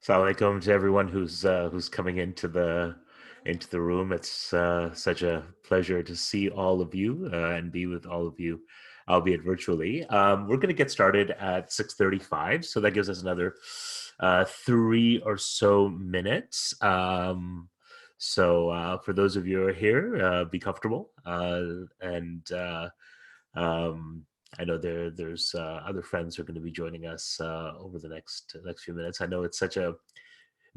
Assalamu alaikum to everyone who's coming into the room. It's such a pleasure to see all of you and be with all of you, albeit virtually. We're going to get started at 6:35, so that gives us another 3 or so minutes. So for those of you who are here, be comfortable and. I know there's other friends who are going to be joining us over the next few minutes. I know it's such a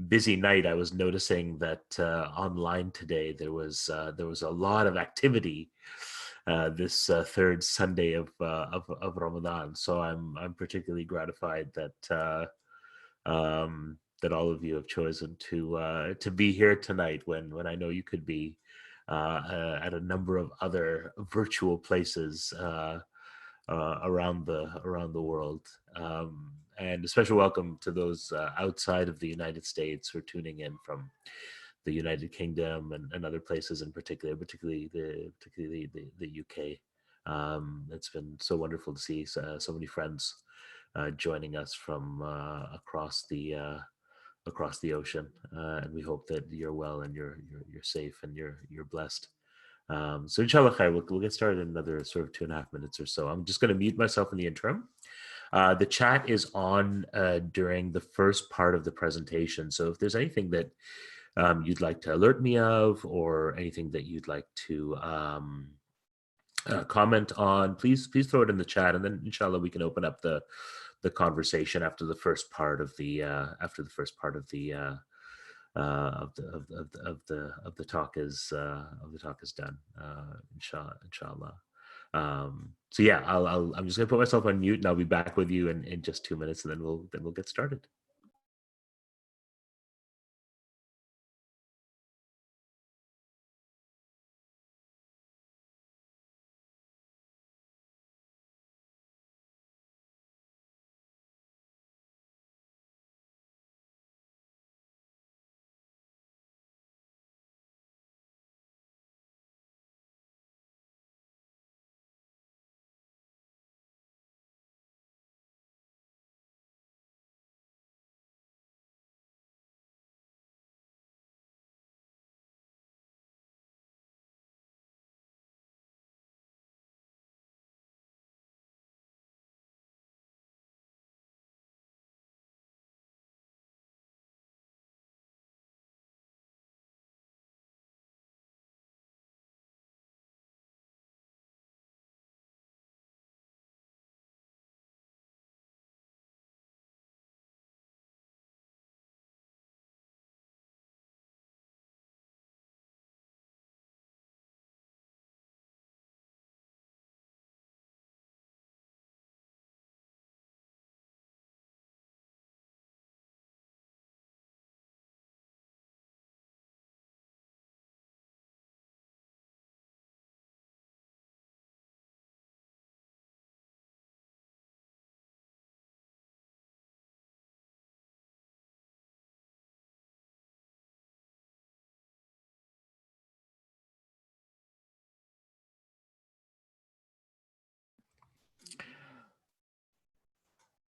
busy night. I was noticing that online today there was a lot of activity this third Sunday of Ramadan. So I'm particularly gratified that all of you have chosen to be here tonight when I know you could be at a number of other virtual places around the world. And a special welcome to those outside of the United States who are tuning in from the United Kingdom and other places in particularly the UK. It's been so wonderful to see so many friends joining us from across the ocean, and we hope that you're well and you're safe and you're blessed. So inshallah khair, we'll get started in another sort of 2.5 minutes or so. I'm just going to mute myself in the interim. The chat is on during the first part of the presentation. So if there's anything that you'd like to alert me of or anything that you'd like to comment on, please throw it in the chat, and then inshallah we can open up the conversation after the first part of the of the talk is done, inshallah. So yeah, I'm just gonna put myself on mute, and I'll be back with you in just 2 minutes, and then we'll get started.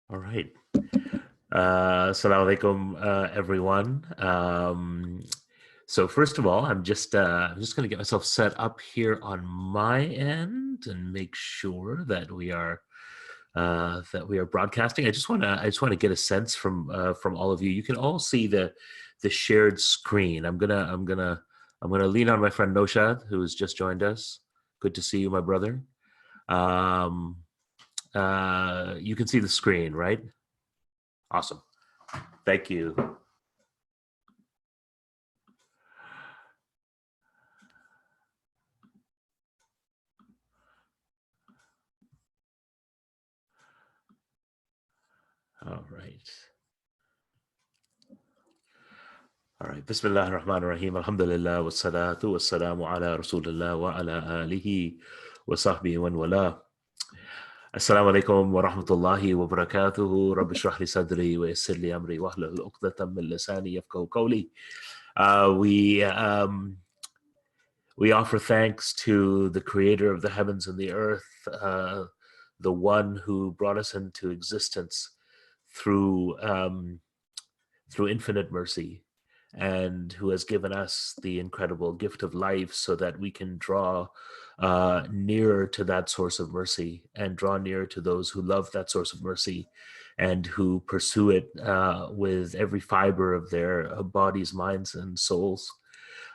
All right. Assalamu alaikum, everyone. So first of all, I'm just going to get myself set up here on my end and make sure that we are broadcasting. I just want to get a sense from all of you. You can all see the shared screen. I'm gonna lean on my friend Noshad, who has just joined us. Good to see you, my brother. You can see the screen, right? Awesome. Thank you. All right. All right. Bismillah ar-Rahman ar-Rahim. Alhamdulillah wa salatu wa salamu ala Rasulullah wa ala alihi wa sahbihi wa wala. Assalamu alaikum wa rahmatullahi wa barakatuhu. Rabbi shrah li sadri wa yassir li amri wa ahlul uqdatan min lisani yafqahu qawli. We offer thanks to the creator of the heavens and the earth, the one who brought us into existence through through infinite mercy, and who has given us the incredible gift of life so that we can draw nearer to that source of mercy and draw nearer to those who love that source of mercy and who pursue it with every fiber of their bodies, minds, and souls.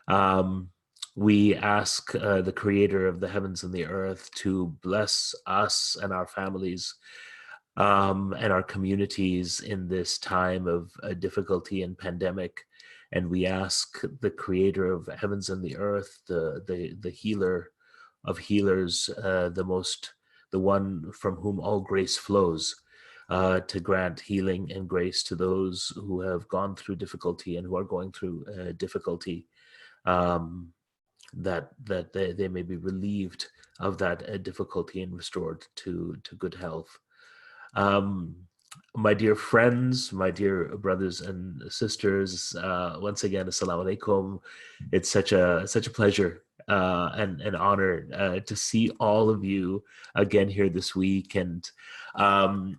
Um, we ask the creator of the heavens and the earth to bless us and our families and our communities in this time of difficulty and pandemic. And we ask the creator of heavens and the earth, the healer of healers, the one from whom all grace flows, to grant healing and grace to those who have gone through difficulty and who are going through difficulty, um, that they may be relieved of that difficulty and restored to good health. Um, my dear friends, my dear brothers and sisters, once again, assalamu alaikum. It's such a pleasure and an honor to see all of you again here this week. And um,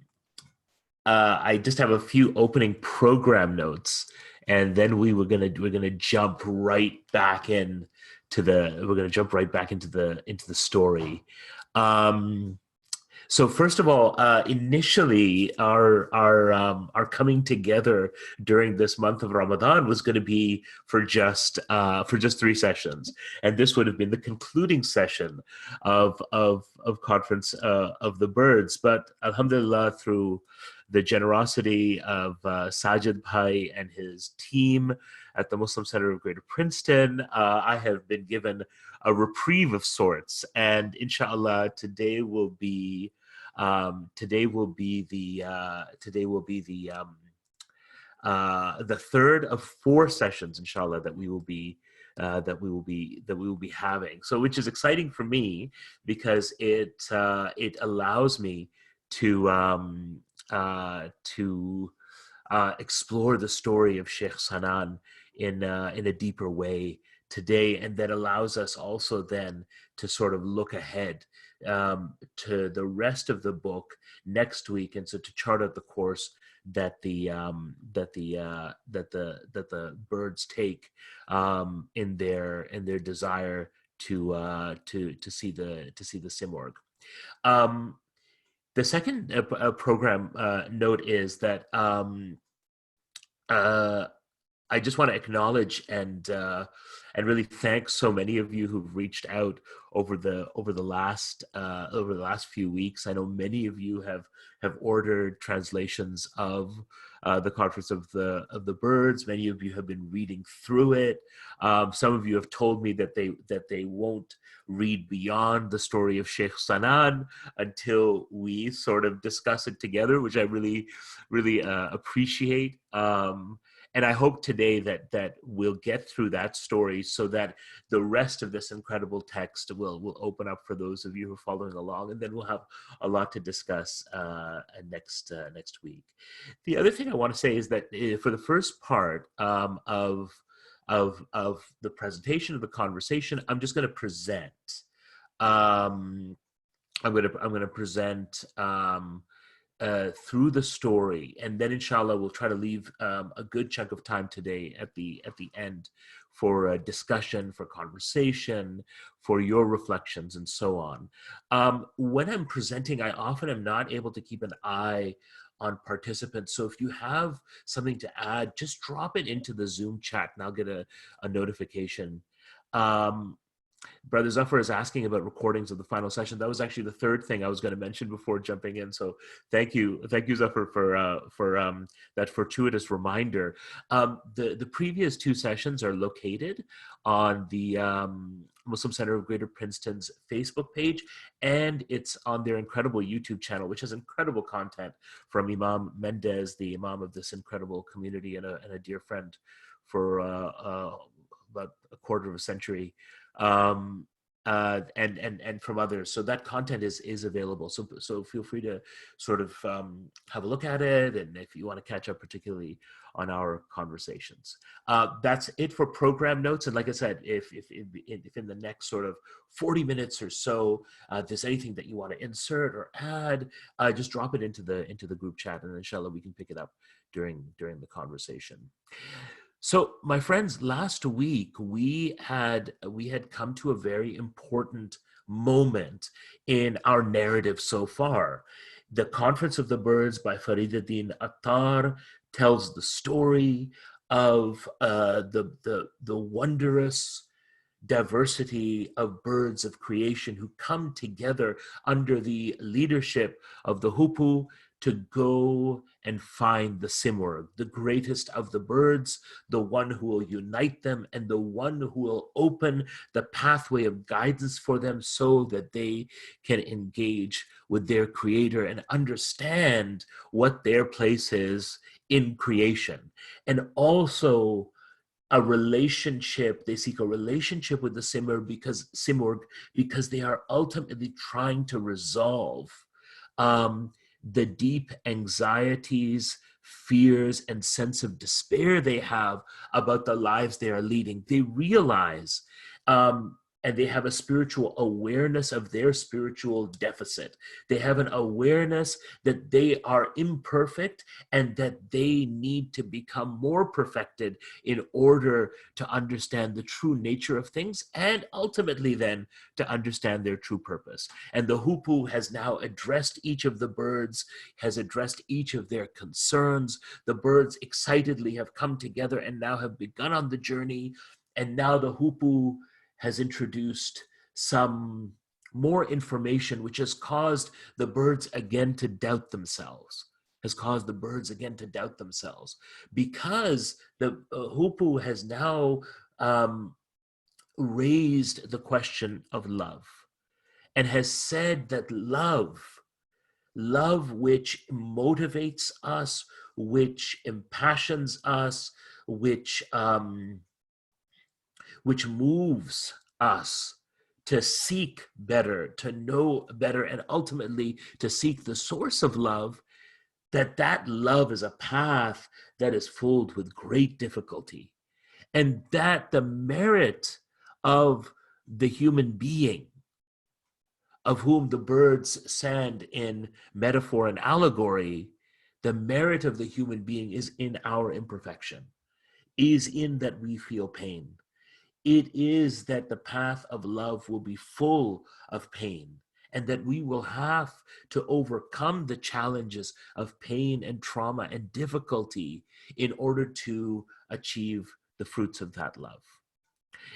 I just have a few opening program notes, and then we're gonna jump right back in to the we're gonna jump right back into the story. Um, so first of all, initially, our coming together during this month of Ramadan was going to be for just 3 sessions, and this would have been the concluding session of conference of the birds. But Alhamdulillah, through the generosity of Sajid Bhai and his team at the Muslim Center of Greater Princeton, I have been given a reprieve of sorts, and inshallah, today will be the third of 4 sessions, inshallah, that we will be having. So, which is exciting for me because it allows me to explore the story of Sheikh Sanan in a deeper way today, and that allows us also then to sort of look ahead to the rest of the book next week, and so to chart out the course that the birds take in their desire to see the Simorg. The second program note is that I just want to acknowledge and really thank so many of you who've reached out over the last few weeks. I know many of you have ordered translations of the Conference of the Birds. Many of you have been reading through it. Some of you have told me that they won't read beyond the story of Sheikh Sanan until we sort of discuss it together, which I really appreciate. And I hope today that we'll get through that story so that the rest of this incredible text will open up for those of you who are following along, and then we'll have a lot to discuss next week. The other thing I want to say is that for the first part of the presentation of the conversation, I'm just going to present. I'm going to present. Through the story, and then inshallah we'll try to leave a good chunk of time today at the end for discussion, for conversation, for your reflections, and so on. When I'm presenting, I often am not able to keep an eye on participants, so if you have something to add, just drop it into the Zoom chat and I'll get a notification. Brother Zafar is asking about recordings of the final session. That was actually the third thing I was going to mention before jumping in. So thank you, Zafar, for that fortuitous reminder. The previous 2 sessions are located on the Muslim Center of Greater Princeton's Facebook page, and it's on their incredible YouTube channel, which has incredible content from Imam Mendez, the Imam of this incredible community and a dear friend for about a quarter of a century. And from others. So that content is available. So feel free to sort of have a look at it, and if you want to catch up particularly on our conversations. That's it for program notes. And like I said, if in the next sort of 40 minutes or so, there's anything that you want to insert or add, just drop it into the group chat, and inshallah we can pick it up during the conversation. So, my friends, last week we had come to a very important moment in our narrative so far. The Conference of the Birds by Fariduddin Attar tells the story of the wondrous diversity of birds of creation who come together under the leadership of the Hupu to go and find the Simurg, the greatest of the birds, the one who will unite them and the one who will open the pathway of guidance for them so that they can engage with their creator and understand what their place is in creation. And also they seek a relationship with the Simurg because they are ultimately trying to resolve the deep anxieties, fears, and sense of despair they have about the lives they are leading. They realize and they have a spiritual awareness of their spiritual deficit. They have an awareness that they are imperfect and that they need to become more perfected in order to understand the true nature of things and ultimately then to understand their true purpose. And the Hupu has now addressed each of the birds, has addressed each of their concerns. The birds excitedly have come together and now have begun on the journey. And now the Hupu has introduced some more information, which has caused the birds again to doubt themselves, because the Hupu has now raised the question of love and has said that love which motivates us, which impassions us, which moves us to seek better, to know better, and ultimately to seek the source of love, that love is a path that is filled with great difficulty. And that the merit of the human being, of whom the birds stand in metaphor and allegory, the merit of the human being is in our imperfection, is in that we feel pain. It is that the path of love will be full of pain and that we will have to overcome the challenges of pain and trauma and difficulty in order to achieve the fruits of that love.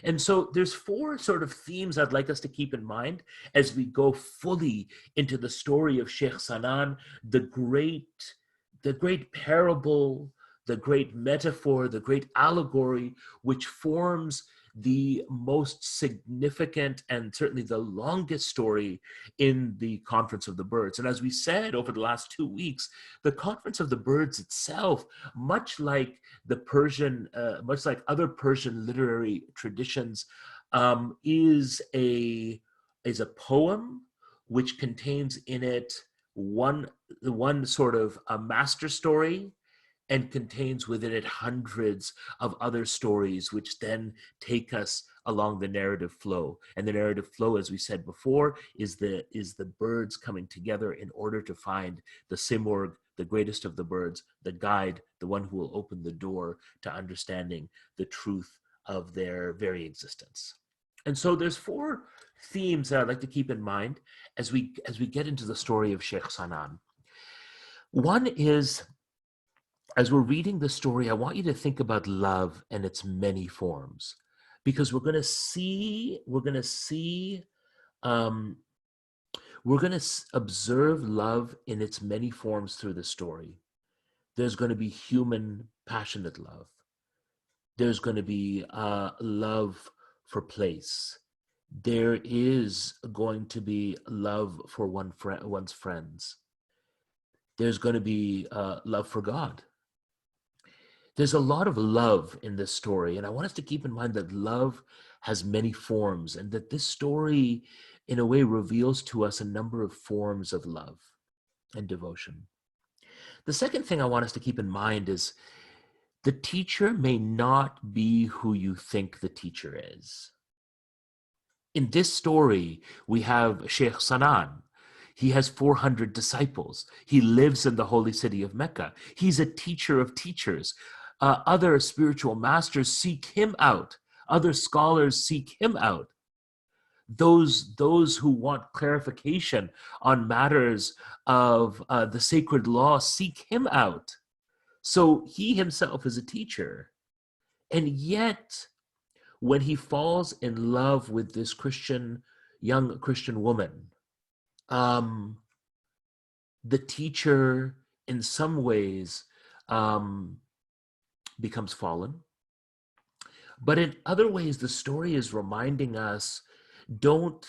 And so there's four sort of themes I'd like us to keep in mind as we go fully into the story of Sheikh Sanan, the great parable, the great metaphor, the great allegory, which forms the most significant and certainly the longest story in the Conference of the Birds. And as we said over the last 2 weeks, the Conference of the Birds itself, much like other Persian literary traditions, is a poem which contains in it one sort of a master story, and contains within it hundreds of other stories, which then take us along the narrative flow. And the narrative flow, as we said before, is the birds coming together in order to find the Simurg, the greatest of the birds, the guide, the one who will open the door to understanding the truth of their very existence. And so there's four themes that I'd like to keep in mind as we get into the story of Sheikh Sanan. One is, as we're reading the story, I want you to think about love and its many forms, because we're going to observe love in its many forms through the story. There's going to be human, passionate love. There's going to be love for place. There is going to be love for one's friends. There's going to be love for God. There's a lot of love in this story, and I want us to keep in mind that love has many forms, and that this story, in a way, reveals to us a number of forms of love and devotion. The second thing I want us to keep in mind is the teacher may not be who you think the teacher is. In this story, we have Sheikh Sanan. He has 400 disciples. He lives in the holy city of Mecca. He's a teacher of teachers. Other spiritual masters seek him out. Other scholars seek him out. Those who want clarification on matters of the sacred law seek him out. So he himself is a teacher. And yet, when he falls in love with this young Christian woman, the teacher in some ways becomes fallen. But in other ways, the story is reminding us, don't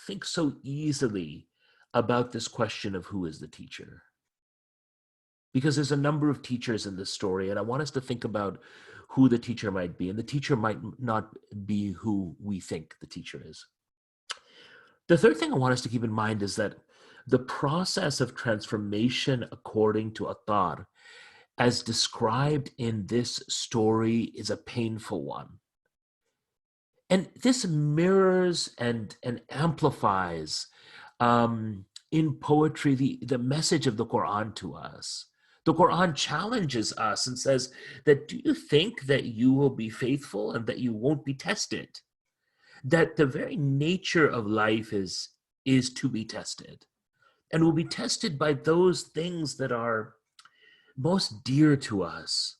think so easily about this question of who is the teacher. Because there's a number of teachers in this story, and I want us to think about who the teacher might be. And the teacher might not be who we think the teacher is. The third thing I want us to keep in mind is that the process of transformation according to Attar, as described in this story, is a painful one. And this mirrors and amplifies in poetry the message of the Quran to us. The Quran challenges us and says that, do you think that you will be faithful and that you won't be tested? That the very nature of life is to be tested. And will be tested by those things that are most dear to us,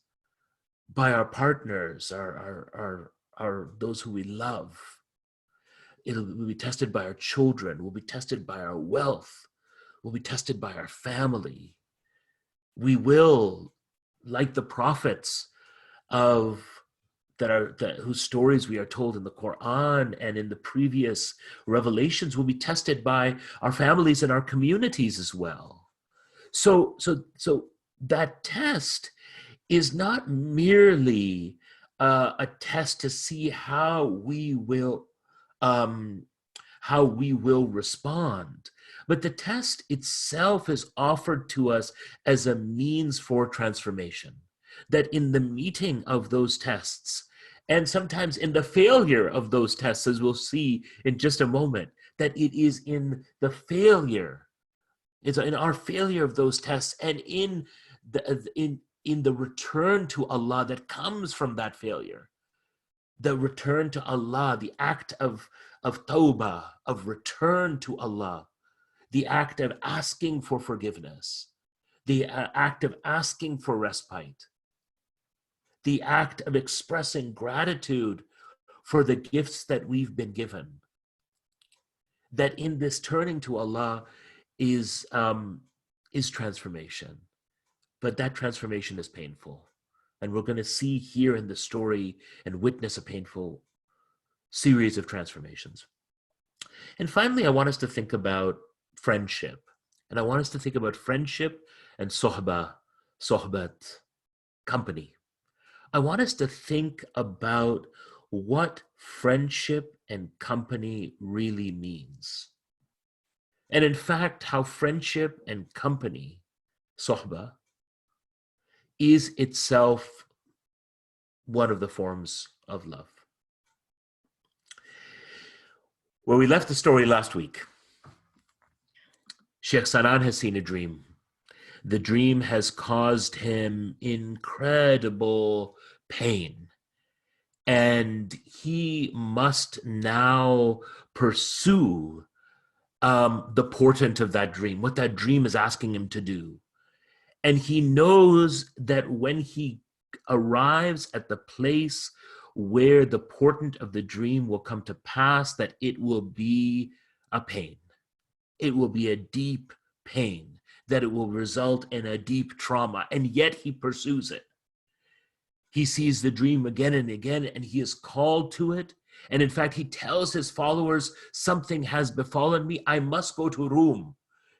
by our partners, our those who we love. We'll be tested by our children. We'll be tested by our wealth. We'll be tested by our family. We will, like the prophets whose stories we are told in the Quran and in the previous revelations, will be tested by our families and our communities as well. So that test is not merely a test to see how we will respond, but the test itself is offered to us as a means for transformation. That in the meeting of those tests, and sometimes in the failure of those tests, as we'll see in just a moment, that it is in the failure, it's in our failure of those tests, and in the return to Allah that comes from that failure, the return to Allah, the act of tawbah, of return to Allah, the act of asking for forgiveness, the act of asking for respite, the act of expressing gratitude for the gifts that we've been given. That in this turning to Allah is transformation. But that transformation is painful. And we're going to see here in the story and witness a painful series of transformations. And finally, I want us to think about friendship. And I want us to think about friendship and sohbat, company. I want us to think about what friendship and company really means. And in fact, how friendship and company, sohbah, is itself one of the forms of love. Where we left the story last week, Sheikh Sanan has seen a dream. The dream has caused him incredible pain. And he must now pursue the portent of that dream, what that dream is asking him to do. And he knows that when he arrives at the place where the portent of the dream will come to pass, that it will be a pain. It will be a deep pain, that it will result in a deep trauma, and yet he pursues it. He sees the dream again and again, and he is called to it. And in fact, he tells his followers, something has befallen me. I must go to Rome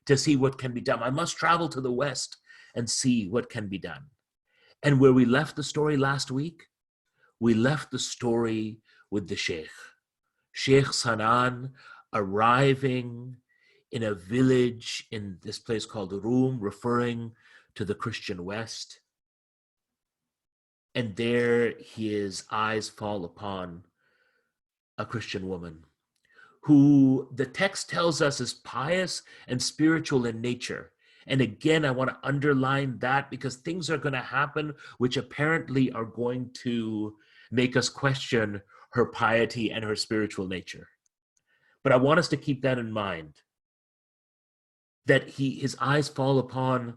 to see what can be done. I must travel to the West and see what can be done. And where we left the story last week, we left the story with the Sheikh Sanan arriving in a village in this place called Rome, referring to the Christian West. And there his eyes fall upon a Christian woman who the text tells us is pious and spiritual in nature. And again, I want to underline that because things are going to happen which apparently are going to make us question her piety and her spiritual nature. But I want us to keep that in mind, that his eyes fall upon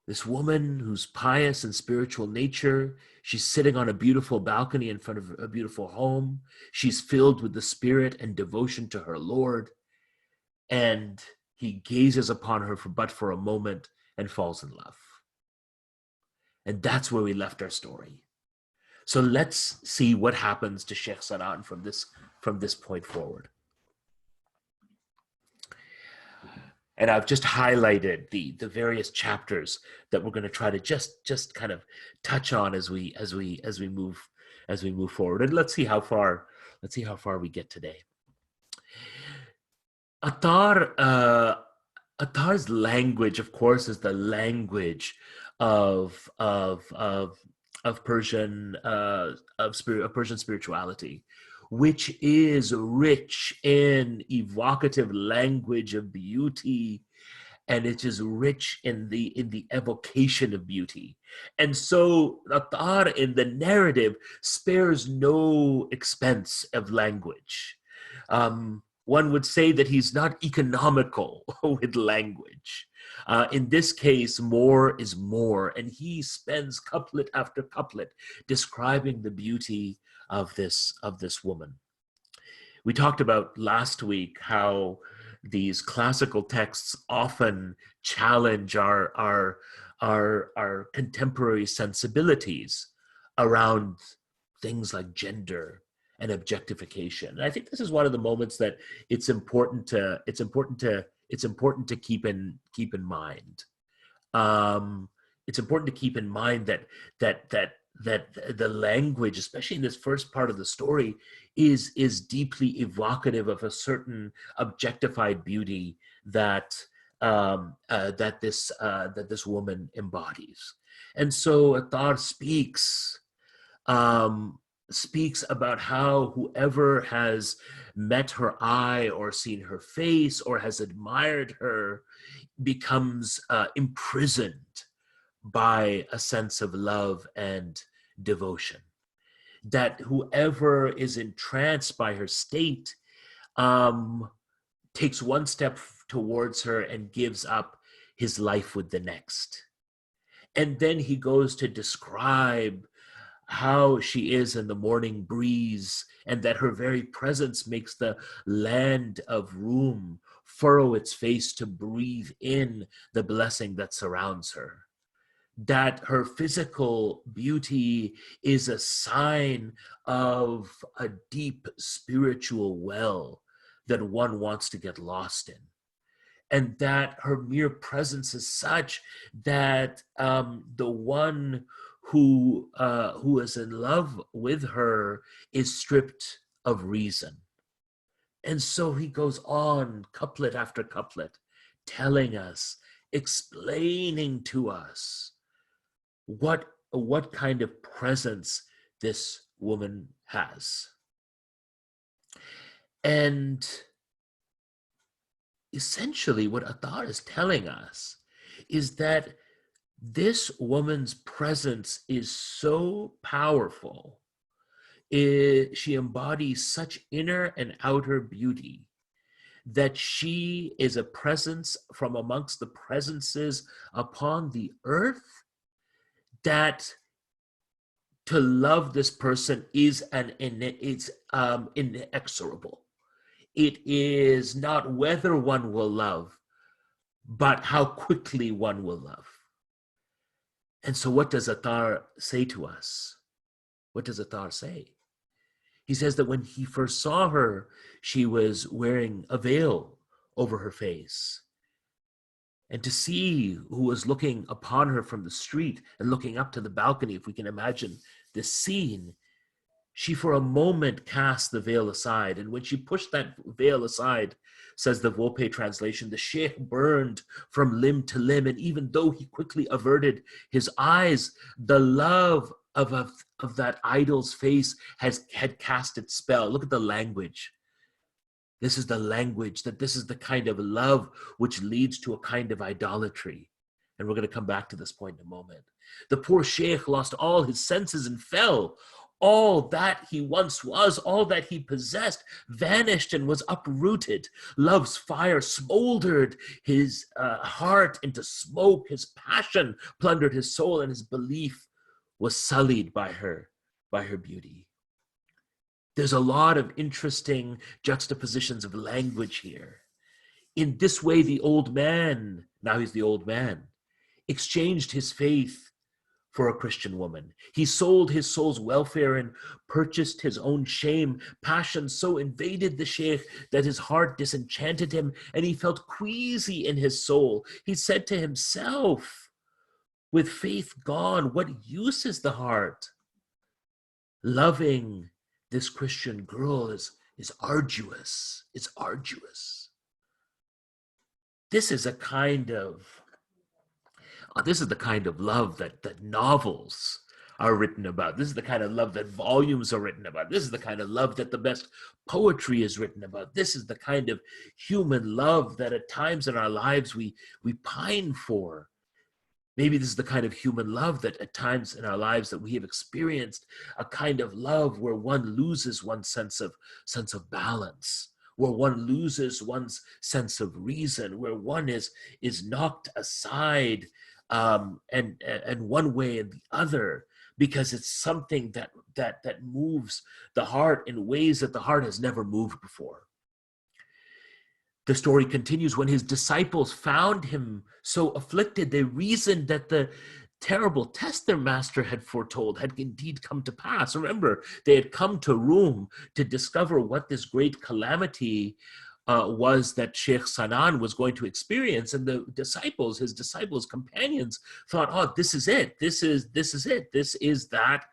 this woman who's pious and spiritual nature. She's sitting on a beautiful balcony in front of a beautiful home. She's filled with the spirit and devotion to her Lord. And he gazes upon her but for a moment and falls in love. And that's where we left our story. So let's see what happens to Sheikh Sanan from this point forward. And I've just highlighted the various chapters that we're going to try to just kind of touch on as we move forward. And let's see how far we get today. Attar's language, of course, is the language of Persian spirituality, which is rich in evocative language of beauty, and it is rich in the evocation of beauty. And so Attar in the narrative spares no expense of language. One would say that he's not economical with language. In this case, more is more, and he spends couplet after couplet describing the beauty of this woman. We talked about last week how these classical texts often challenge our contemporary sensibilities around things like gender and objectification. And I think this is one of the moments that it's important to keep in mind. It's important to keep in mind that the language, especially in this first part of the story, is deeply evocative of a certain objectified beauty that this woman embodies. And so Attar speaks about how whoever has met her eye or seen her face or has admired her becomes imprisoned by a sense of love and devotion. That whoever is entranced by her state takes one step towards her and gives up his life with the next. And then he goes to describe how she is in the morning breeze, and that her very presence makes the land of room furrow its face to breathe in the blessing that surrounds her. That her physical beauty is a sign of a deep spiritual well that one wants to get lost in. And that her mere presence is such that the one who is in love with her is stripped of reason. And so he goes on couplet after couplet, telling us, explaining to us what kind of presence this woman has. And essentially what Attar is telling us is that this woman's presence is so powerful. She embodies such inner and outer beauty that she is a presence from amongst the presences upon the earth, that to love this person is inexorable. It is not whether one will love, but how quickly one will love. And so what does Attar say to us? What does Attar say? He says that when he first saw her, she was wearing a veil over her face. And to see who was looking upon her from the street and looking up to the balcony, if we can imagine this scene, she for a moment cast the veil aside. And when she pushed that veil aside, says the Volpe translation, the sheikh burned from limb to limb. And even though he quickly averted his eyes, the love of that idol's face had cast its spell. Look at the language. This is the language, that this is the kind of love which leads to a kind of idolatry. And we're going to come back to this point in a moment. The poor sheikh lost all his senses and fell. All that he once was, all that he possessed, vanished and was uprooted. Love's fire smoldered his heart into smoke. His passion plundered his soul, and his belief was sullied by her beauty. There's a lot of interesting juxtapositions of language here. In this way, the old man, now he's the old man, exchanged his faith for a Christian woman. He sold his soul's welfare and purchased his own shame. Passion so invaded the sheikh that his heart disenchanted him, and he felt queasy in his soul. He said to himself, with faith gone, what use is the heart? Loving this Christian girl is arduous. It's arduous. This is the kind of love that novels are written about. This is the kind of love that volumes are written about. This is the kind of love that the best poetry is written about. This is the kind of human love that at times in our lives we pine for. Maybe this is the kind of human love that at times in our lives that we have experienced, a kind of love where one loses one's sense of balance, where one loses one's sense of reason, where one is knocked aside and one way and the other, because it's something that moves the heart in ways that the heart has never moved before. The story continues. When his disciples found him so afflicted, they reasoned that the terrible test their master had foretold had indeed come to pass. Remember, they had come to Rome to discover what this great calamity was that Sheikh Sanan was going to experience, and the disciples, his disciples, companions, thought, "Oh, this is it. This is it. This is that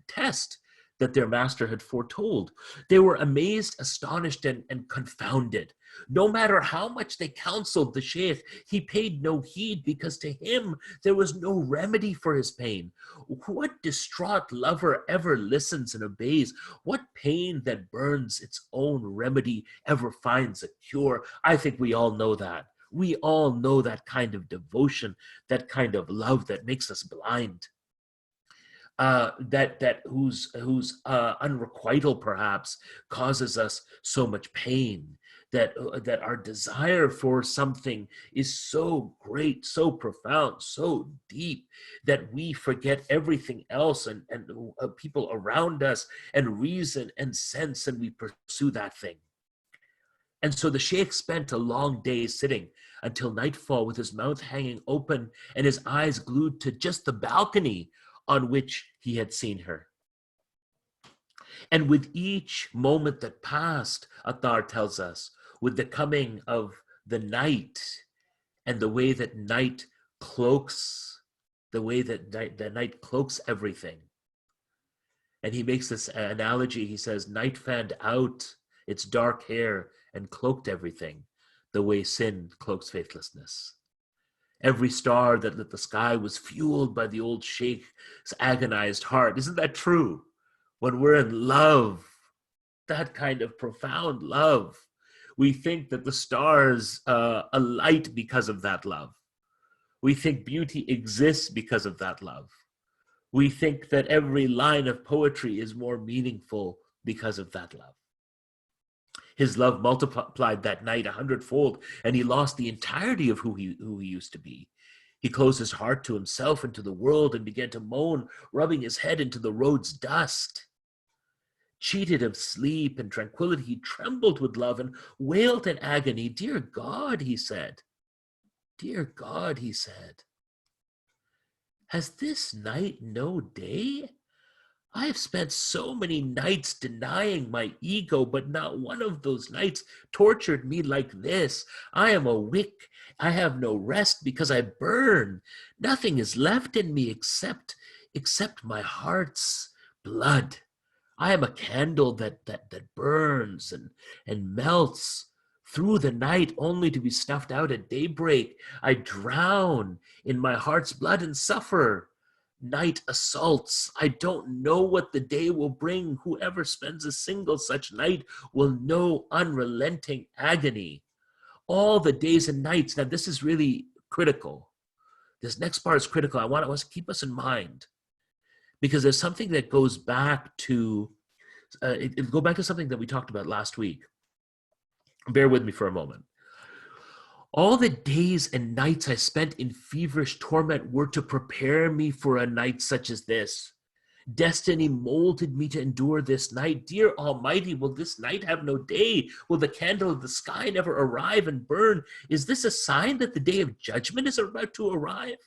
test that their master had foretold." They were amazed, astonished, and confounded. No matter how much they counseled the sheikh, he paid no heed, because to him there was no remedy for his pain. What distraught lover ever listens and obeys? What pain that burns its own remedy ever finds a cure? I think we all know that. We all know that kind of devotion, that kind of love that makes us blind. Whose unrequital perhaps causes us so much pain, that our desire for something is so great, so profound, so deep, that we forget everything else and people around us and reason and sense, and we pursue that thing. And so the sheikh spent a long day sitting until nightfall, with his mouth hanging open and his eyes glued to just the balcony on which he had seen her. And with each moment that passed, Attar tells us, with the coming of the night and the way that night cloaks, the night cloaks everything. And he makes this analogy. He says, night fanned out its dark hair and cloaked everything, the way sin cloaks faithlessness. Every star that lit the sky was fueled by the old sheikh's agonized heart. Isn't that true? When we're in love, that kind of profound love, we think that the stars alight because of that love. We think beauty exists because of that love. We think that every line of poetry is more meaningful because of that love. His love multiplied that night 100-fold, and he lost the entirety of who he used to be. He closed his heart to himself and to the world and began to moan, rubbing his head into the road's dust. Cheated of sleep and tranquility, he trembled with love and wailed in agony. "Dear God," he said. "Dear God," he said. "Has this night no day? I have spent so many nights denying my ego, but not one of those nights tortured me like this. I am a wick. I have no rest because I burn. Nothing is left in me except my heart's blood. I am a candle that burns and melts through the night, only to be snuffed out at daybreak. I drown in my heart's blood and suffer. night assaults. I don't know what the day will bring. Whoever spends a single such night will know unrelenting agony. All the days and nights. Now, this is really critical. This next part is critical. I want to keep us in mind, because there's something that goes back to, go back to something that we talked about last week. Bear with me for a moment. All the days and nights I spent in feverish torment were to prepare me for a night such as this. Destiny molded me to endure this night. Dear Almighty, will this night have no day? Will the candle of the sky never arrive and burn? Is this a sign that the day of judgment is about to arrive?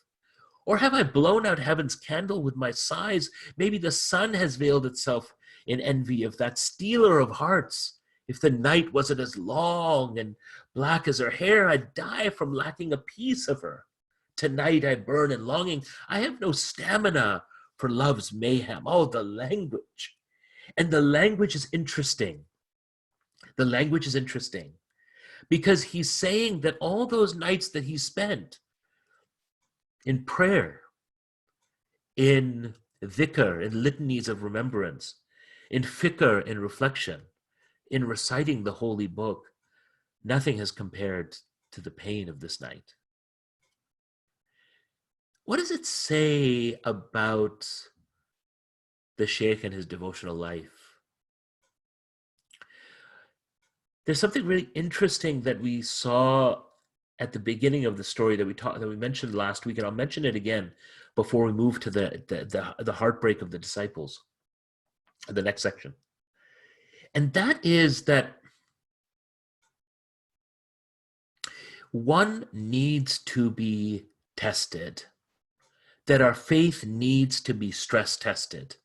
Or have I blown out heaven's candle with my sighs? Maybe the sun has veiled itself in envy of that stealer of hearts. If the night wasn't as long and black as her hair, I'd die from lacking a piece of her. Tonight I burn in longing. I have no stamina for love's mayhem. Oh, the language. And the language is interesting. The language is interesting because he's saying that all those nights that he spent in prayer, in dhikr, in litanies of remembrance, in fikr, in reflection, in reciting the holy book, nothing has compared to the pain of this night. What does it say about the Sheikh and his devotional life? There's something really interesting that we saw at the beginning of the story that we mentioned last week, and I'll mention it again before we move to the heartbreak of the disciples, the next section. And that is that one needs to be tested, that our faith needs to be stress tested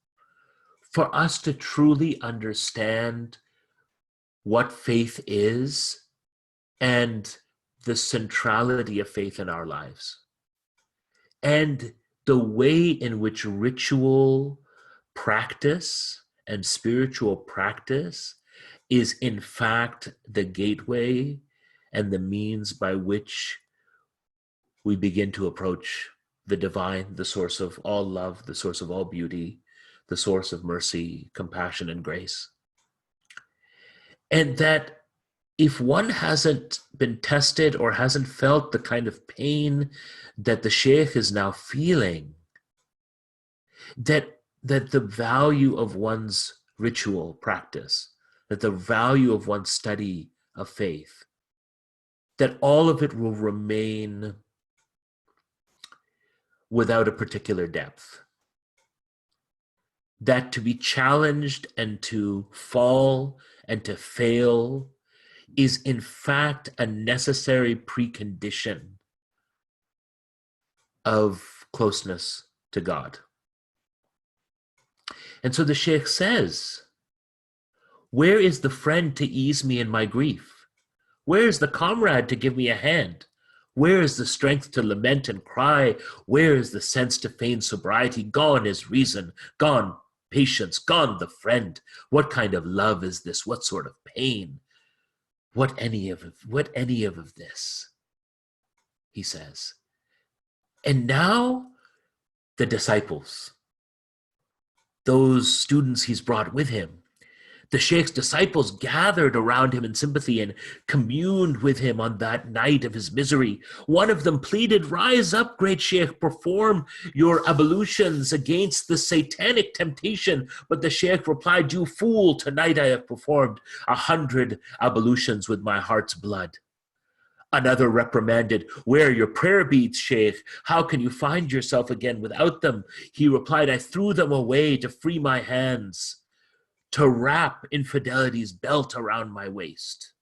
for us to truly understand what faith is and the centrality of faith in our lives, and the way in which ritual practice and spiritual practice is in fact the gateway and the means by which we begin to approach the divine, the source of all love, the source of all beauty, the source of mercy, compassion, and grace. And that if one hasn't been tested or hasn't felt the kind of pain that the Sheikh is now feeling, that the value of one's ritual practice, that the value of one's study of faith, that all of it will remain without a particular depth. That to be challenged and to fall and to fail is in fact a necessary precondition of closeness to God. And so the Sheikh says, where is the friend to ease me in my grief? Where is the comrade to give me a hand? Where is the strength to lament and cry? Where is the sense to feign sobriety? Gone is reason, gone patience, gone the friend. What kind of love is this? What sort of pain? What any of this? He says. And now the disciples, those students he's brought with him, the Sheikh's disciples gathered around him in sympathy and communed with him on that night of his misery. One of them pleaded, "Rise up, great Sheikh, perform your ablutions against the satanic temptation." But the Sheikh replied, "You fool, tonight I have performed 100 ablutions with my heart's blood." Another reprimanded, "Where are your prayer beads, Sheikh? How can you find yourself again without them?" He replied, "I threw them away to free my hands, to wrap infidelity's belt around my waist."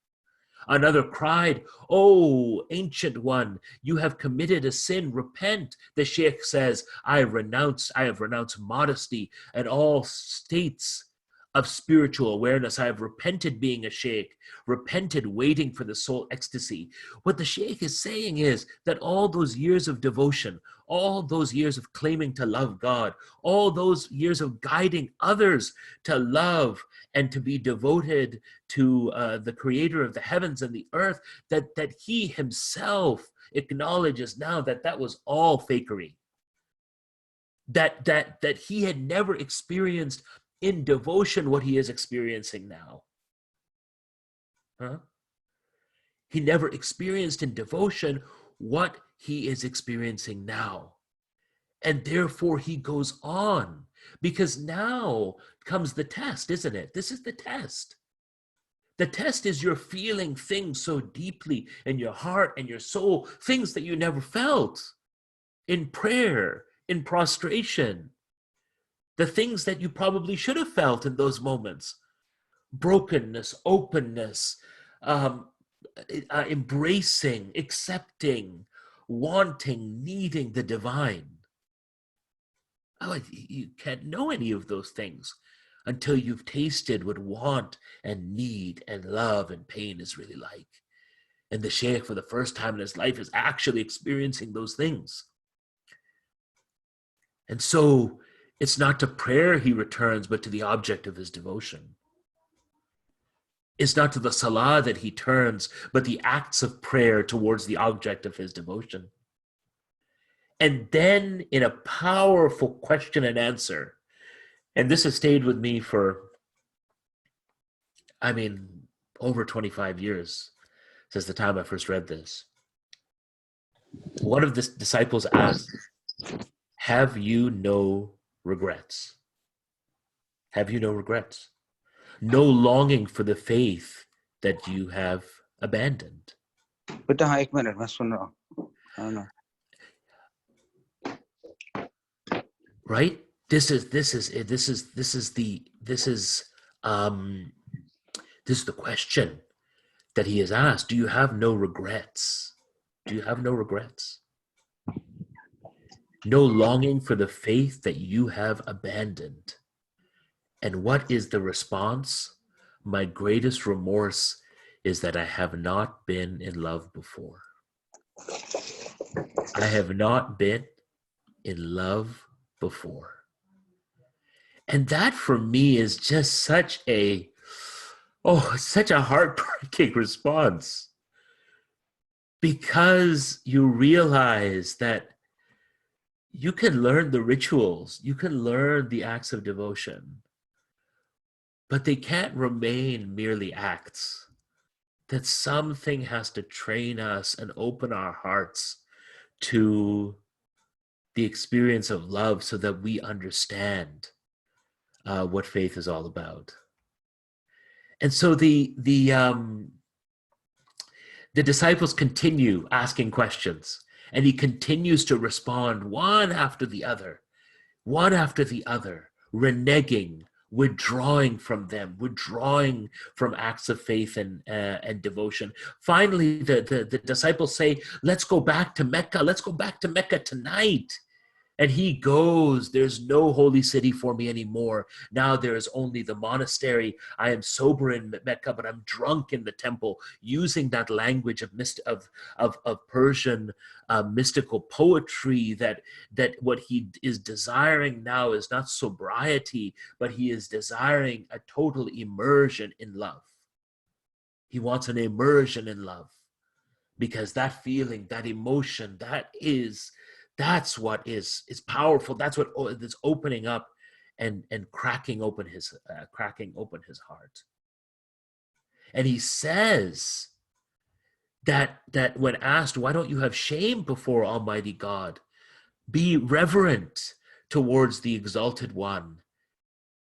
Another cried, "Oh, ancient one, you have committed a sin, repent." The Sheikh says, I have renounced modesty and all states of spiritual awareness. I have repented being a Sheikh, repented waiting for the soul ecstasy. What the Sheikh is saying is that all those years of devotion, all those years of claiming to love God, all those years of guiding others to love and to be devoted to the creator of the heavens and the earth, that he himself acknowledges now that that was all fakery. that he had never experienced in devotion what he is experiencing now. Huh? He never experienced in devotion what he is experiencing now. And therefore he goes on, because now comes the test, isn't it? This is the test. The test is you're feeling things so deeply in your heart and your soul, things that you never felt in prayer, in prostration, the things that you probably should have felt in those moments: brokenness, openness, embracing, accepting, wanting, needing the divine. Oh, you can't know any of those things until you've tasted what want and need and love and pain is really like. And the Shaykh, for the first time in his life, is actually experiencing those things. And so it's not to prayer he returns, but to the object of his devotion. It's not to the salah that he turns, but the acts of prayer towards the object of his devotion. And then in a powerful question and answer, and this has stayed with me for, over 25 years since the time I first read this. One of the disciples asked, "Have you no regrets? Have you no regrets? No longing for the faith that you have abandoned?" बेटा हाँ एक minute मैं सुन रहा हूँ Right? This is the question that he has asked. Do you have no regrets? Do you have no regrets? No longing for the faith that you have abandoned? And what is the response? My greatest remorse is that I have not been in love before. I have not been in love before. And that for me is just such a heartbreaking response, because you realize that you can learn the rituals, you can learn the acts of devotion, but they can't remain merely acts. That something has to train us and open our hearts to the experience of love so that we understand what faith is all about. And so the disciples continue asking questions, and he continues to respond one after the other, reneging, withdrawing from them, withdrawing from acts of faith and devotion. Finally, the disciples say, "Let's go back to Mecca. Let's go back to Mecca tonight." And he goes. There's no holy city for me anymore. Now there is only the monastery. I am sober in Mecca, but I'm drunk in the temple, using that language of Persian mystical poetry, that what he is desiring now is not sobriety, but he is desiring a total immersion in love. He wants an immersion in love, because that feeling, that emotion, that's what is powerful. That's what is opening up and cracking open his heart. And he says that when asked, "Why don't you have shame before Almighty God? Be reverent towards the Exalted One."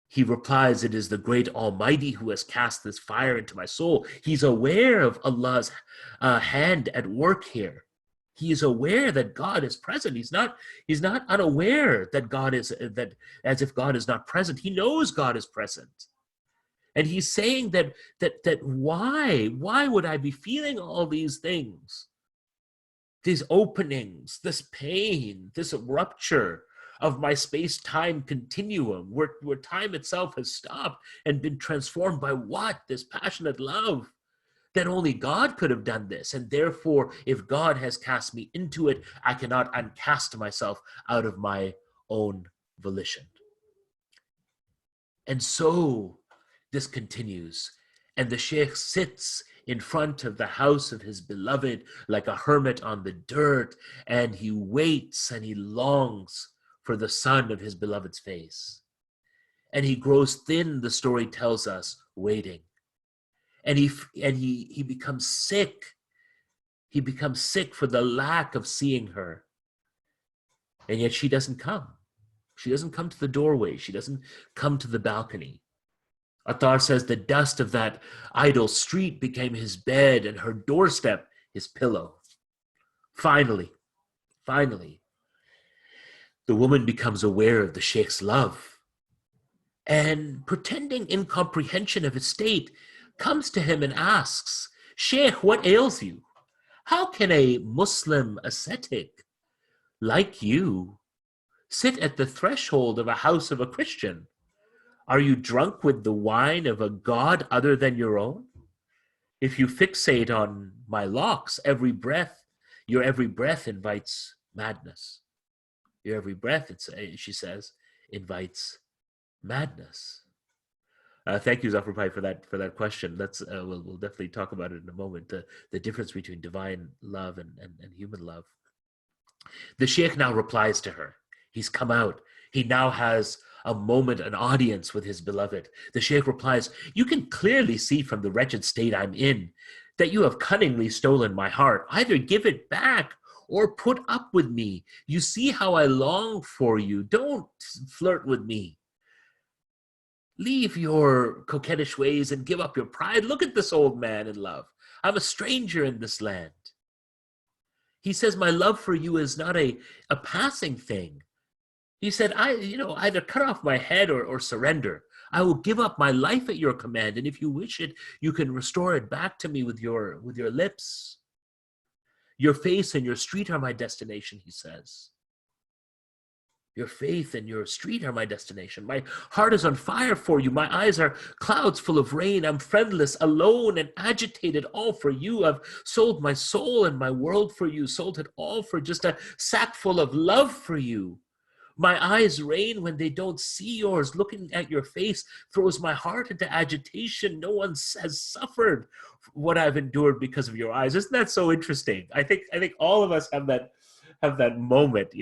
He replies, "It is the great Almighty who has cast this fire into my soul." He's aware of Allah's hand at work here. He is aware that God is present. He's not unaware that God is that as if God is not present. He knows God is present. And he's saying that why would I be feeling all these things? These openings, this pain, this rupture of my space-time continuum, where time itself has stopped and been transformed by what? This passionate love. That only God could have done this. And therefore, if God has cast me into it, I cannot uncast myself out of my own volition. And so this continues. And the Shaykh sits in front of the house of his beloved like a hermit on the dirt, and he waits and he longs for the sun of his beloved's face. And he grows thin, the story tells us, waiting. And he becomes sick. He becomes sick for the lack of seeing her. And yet she doesn't come. She doesn't come to the doorway. She doesn't come to the balcony. Attar says the dust of that idle street became his bed and her doorstep his pillow. Finally, the woman becomes aware of the Sheikh's love and, pretending incomprehension of his state, comes to him and asks, "Sheikh, what ails you? How can a Muslim ascetic like you sit at the threshold of a house of a Christian? Are you drunk with the wine of a god other than your own? If you fixate on my locks, your every breath invites madness. Your every breath," she says, "invites madness." Thank you, Zafar Pai, for that question. We'll definitely talk about it in a moment. The difference between divine love and human love. The Sheikh now replies to her. He's come out. He now has a moment, an audience with his beloved. The Sheikh replies, "You can clearly see from the wretched state I'm in that you have cunningly stolen my heart. Either give it back or put up with me. You see how I long for you. Don't flirt with me. Leave your coquettish ways and give up your pride. Look at this old man in love. I'm a stranger in this land." He says, "My love for you is not a passing thing." He said, either cut off my head or surrender. I will give up my life at your command, and if you wish it, you can restore it back to me with your lips. Your face and your street are my destination, he says. Your faith and your street are my destination. My heart is on fire for you. My eyes are clouds full of rain. I'm friendless, alone, and agitated, all for you. I've sold my soul and my world for you, sold it all for just a sackful of love for you. My eyes rain when they don't see yours. Looking at your face throws my heart into agitation. No one has suffered what I've endured because of your eyes. Isn't that so interesting? I think all of us have that moment,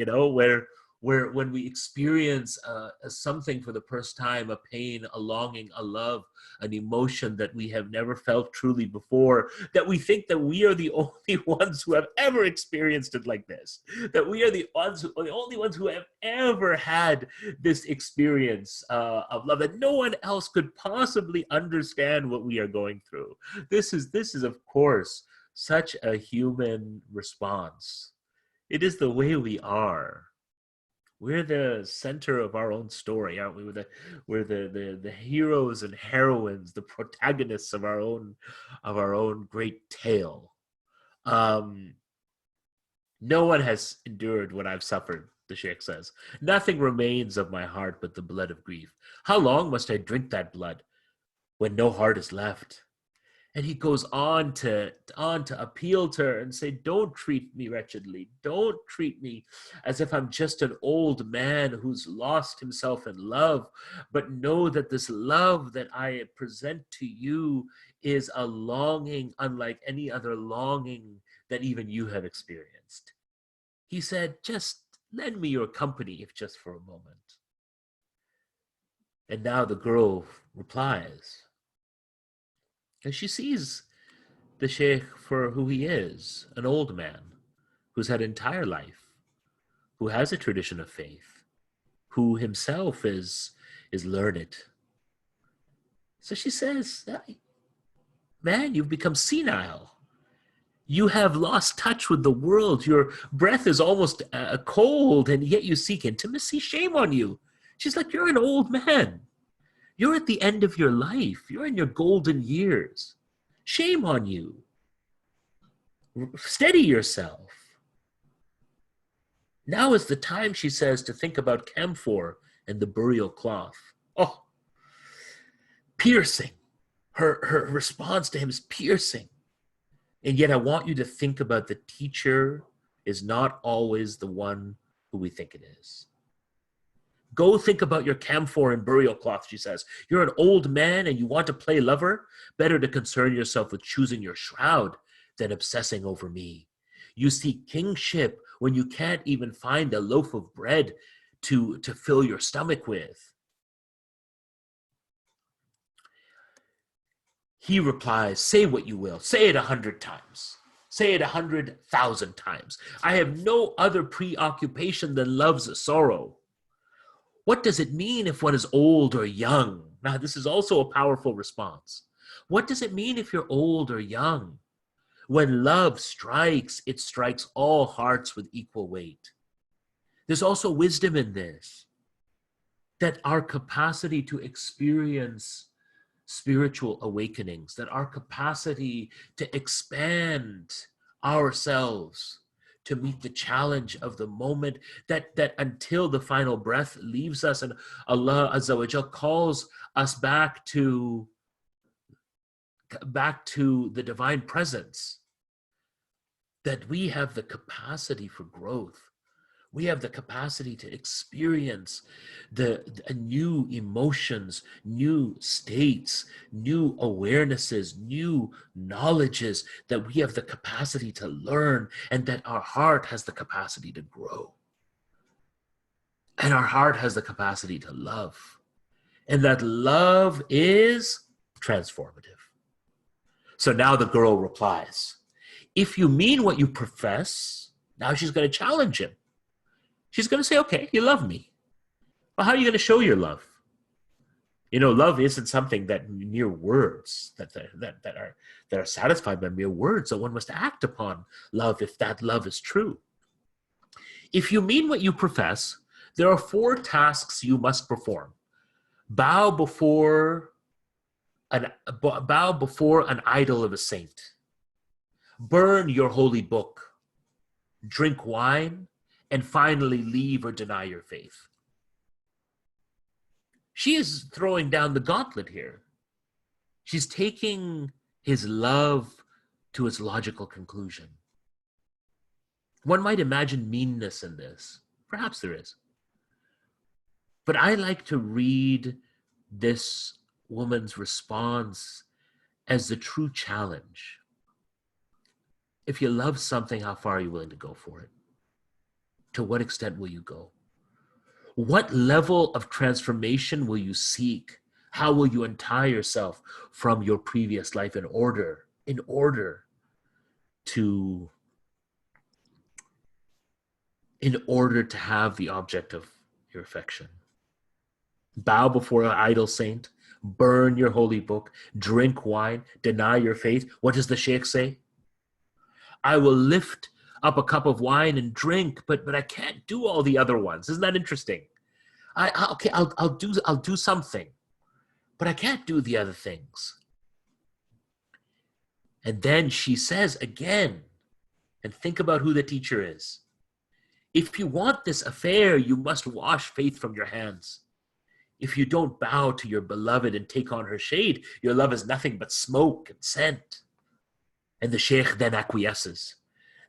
where when we experience something for the first time, a pain, a longing, a love, an emotion that we have never felt truly before, that we think that we are the only ones who have ever experienced it like this, that we are the only ones who have ever had this experience of love, that no one else could possibly understand what we are going through. This is of course such a human response. It is the way we are. We're the center of our own story, aren't we? We're the heroes and heroines, the protagonists of our own great tale. No one has endured what I've suffered, the Sheikh says. Nothing remains of my heart but the blood of grief. How long must I drink that blood when no heart is left? And he goes on to appeal to her and say, "Don't treat me wretchedly. Don't treat me as if I'm just an old man who's lost himself in love. But know that this love that I present to you is a longing unlike any other longing that even you have experienced." He said, "Just lend me your company, if just for a moment." And now the girl replies. And she sees the Sheikh for who he is, an old man who's had entire life, who has a tradition of faith, who himself is learned. So she says, "Man, you've become senile. You have lost touch with the world. Your breath is almost cold, and yet you seek intimacy. Shame on you." She's like, "You're an old man. You're at the end of your life. You're in your golden years. Shame on you. Steady yourself." Now is the time, she says, to think about camphor and the burial cloth. Oh, piercing. Her response to him is piercing. And yet I want you to think about the teacher is not always the one who we think it is. Go think about your camphor and burial cloth, she says. You're an old man and you want to play lover? Better to concern yourself with choosing your shroud than obsessing over me. You seek kingship when you can't even find a loaf of bread to fill your stomach with. He replies, say what you will. Say it 100 times. Say it 100,000 times. I have no other preoccupation than love's sorrow. What does it mean if one is old or young? Now, this is also a powerful response. What does it mean if you're old or young? When love strikes, it strikes all hearts with equal weight. There's also wisdom in this, that our capacity to experience spiritual awakenings, that our capacity to expand ourselves to meet the challenge of the moment, that until the final breath leaves us and Allah Azza wa Jal calls us back to the divine presence, that we have the capacity for growth. We have the capacity to experience the new emotions, new states, new awarenesses, new knowledges, that we have the capacity to learn, and that our heart has the capacity to grow. And our heart has the capacity to love. And that love is transformative. So now the girl replies, if you mean what you profess, now she's going to challenge him. She's going to say, okay, you love me. Well, how are you going to show your love? You know, love isn't something that mere words that are satisfied by mere words. So one must act upon love if that love is true. If you mean what you profess, there are 4 tasks you must perform. Bow before an idol of a saint. Burn your holy book. Drink wine. And finally leave or deny your faith. She is throwing down the gauntlet here. She's taking his love to its logical conclusion. One might imagine meanness in this. Perhaps there is. But I like to read this woman's response as the true challenge. If you love something, how far are you willing to go for it? To what extent will you go? What level of transformation will you seek? How will you untie yourself from your previous life in order to have the object of your affection? Bow before an idol saint, burn your holy book, drink wine, deny your faith. What does the sheikh say? I will lift up a cup of wine and drink, but I can't do all the other ones. Isn't that interesting? I'll do something, but I can't do the other things. And then she says again, and think about who the teacher is. If you want this affair, you must wash faith from your hands. If you don't bow to your beloved and take on her shade, your love is nothing but smoke and scent. And the sheikh then acquiesces.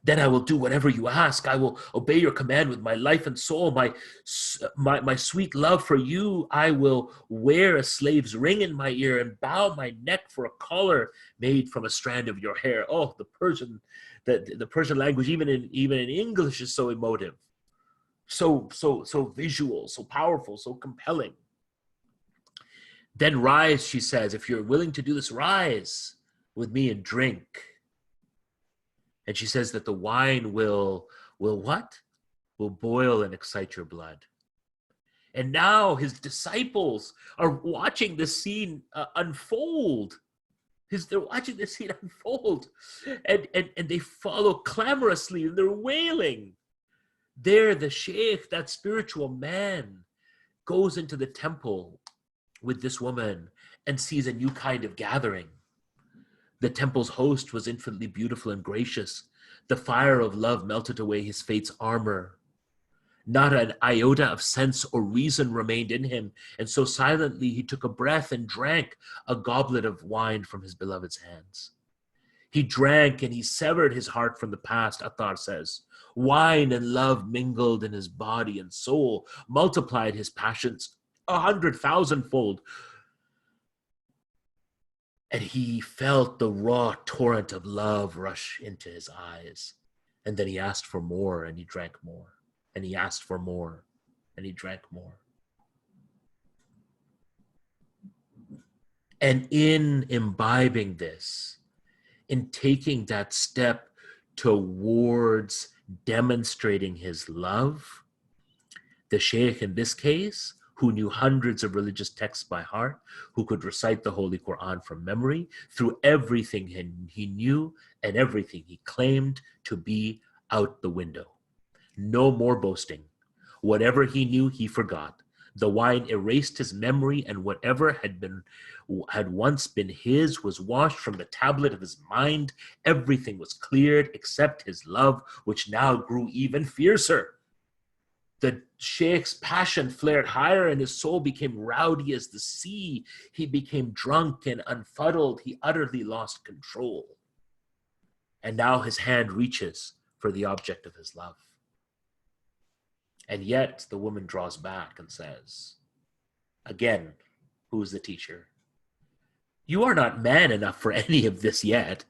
Then I will do whatever you ask. I will obey your command with my life and soul. My sweet love for you, I will wear a slave's ring in my ear and bow my neck for a collar made from a strand of your hair. Oh, the Persian language, even in English, is so emotive, so visual, so powerful, so compelling. Then rise, she says, if you're willing to do this, rise with me and drink. And she says that the wine will what? Will boil and excite your blood. And now his disciples are watching this scene unfold. They're watching this scene unfold. And they follow clamorously, and they're wailing. There, the sheikh, that spiritual man, goes into the temple with this woman and sees a new kind of gathering. The temple's host was infinitely beautiful and gracious. The fire of love melted away his fate's armor. Not an iota of sense or reason remained in him, and so silently he took a breath and drank a goblet of wine from his beloved's hands. He drank and he severed his heart from the past, Attar says. Wine and love mingled in his body and soul, multiplied his passions 100,000-fold. And he felt the raw torrent of love rush into his eyes. And then he asked for more, and he drank more. And he asked for more. and he drank more. And in imbibing this, in taking that step towards demonstrating his love, the sheikh in this case, who knew hundreds of religious texts by heart, who could recite the Holy Quran from memory, threw everything he knew and everything he claimed to be out the window. No more boasting. Whatever he knew, he forgot. The wine erased his memory, and whatever had once been his was washed from the tablet of his mind. Everything was cleared except his love, which now grew even fiercer. The sheikh's passion flared higher, and his soul became rowdy as the sea. He became drunk and unfuddled. He utterly lost control. And now his hand reaches for the object of his love. And yet the woman draws back and says, again, who is the teacher? You are not man enough for any of this yet.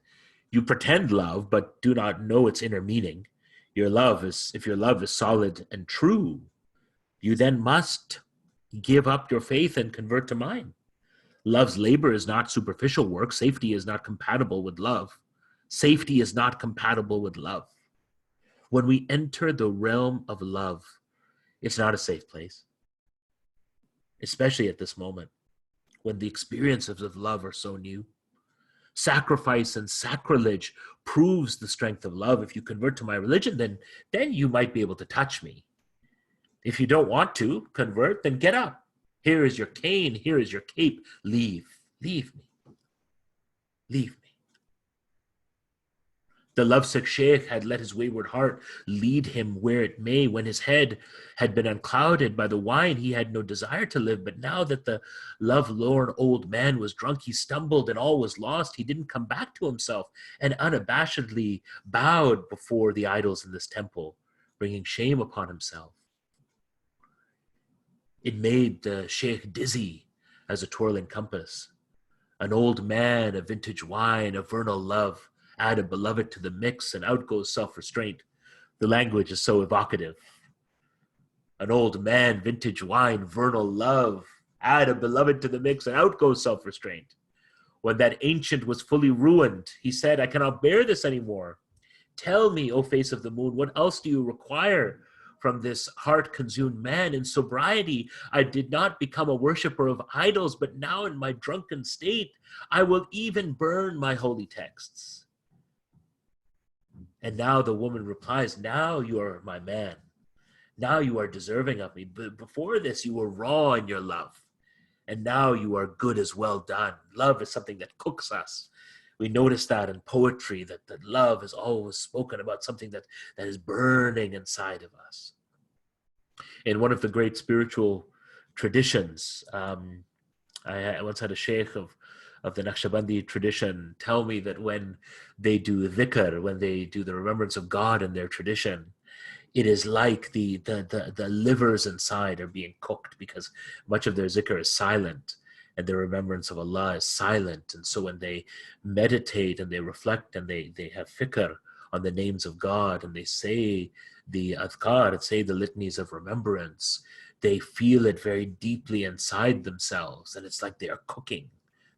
You pretend love, but do not know its inner meaning. If your love is solid and true, you then must give up your faith and convert to mine. Love's labor is not superficial work. Safety is not compatible with love. Safety is not compatible with love. When we enter the realm of love, it's not a safe place, especially at this moment when the experiences of love are so new. Sacrifice and sacrilege proves the strength of love. If you convert to my religion, then you might be able to touch me. If you don't want to convert, then get up. Here is your cane. Here is your cape. Leave me. Leave me. The lovesick sheikh had let his wayward heart lead him where it may. When his head had been unclouded by the wine, he had no desire to live. But now that the love-lorn old man was drunk, he stumbled and all was lost. He didn't come back to himself and unabashedly bowed before the idols in this temple, bringing shame upon himself. It made the sheikh dizzy as a twirling compass. An old man, a vintage wine, a vernal love. Add a beloved to the mix, and out goes self-restraint. The language is so evocative. An old man, vintage wine, vernal love. Add a beloved to the mix, and out goes self-restraint. When that ancient was fully ruined, he said, I cannot bear this anymore. Tell me, O face of the moon, what else do you require from this heart-consumed man? In sobriety, I did not become a worshiper of idols, but now in my drunken state, I will even burn my holy texts. And now the woman replies, now you are my man. Now you are deserving of me. But before this, you were raw in your love. And now you are good as well done. Love is something that cooks us. We notice that in poetry, that love is always spoken about something that is burning inside of us. In one of the great spiritual traditions, I once had a sheikh of the Naqshbandi tradition tell me that when they do dhikr, when they do the remembrance of God in their tradition, it is like the livers inside are being cooked, because much of their zikr is silent and their remembrance of Allah is silent. And so when they meditate and they reflect and they have fikr on the names of God and they say the adhkar and say the litanies of remembrance, they feel it very deeply inside themselves, and it's like they are cooking.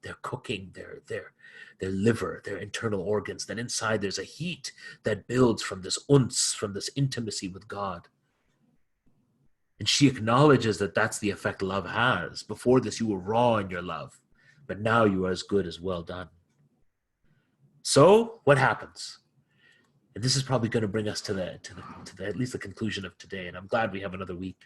They're cooking their liver, their internal organs. Then inside there's a heat that builds from this uns, from this intimacy with God. And she acknowledges that that's the effect love has. Before this, you were raw in your love, but now you are as good as well done. So what happens? And this is probably going to bring us to the at least the conclusion of today. And I'm glad we have another week.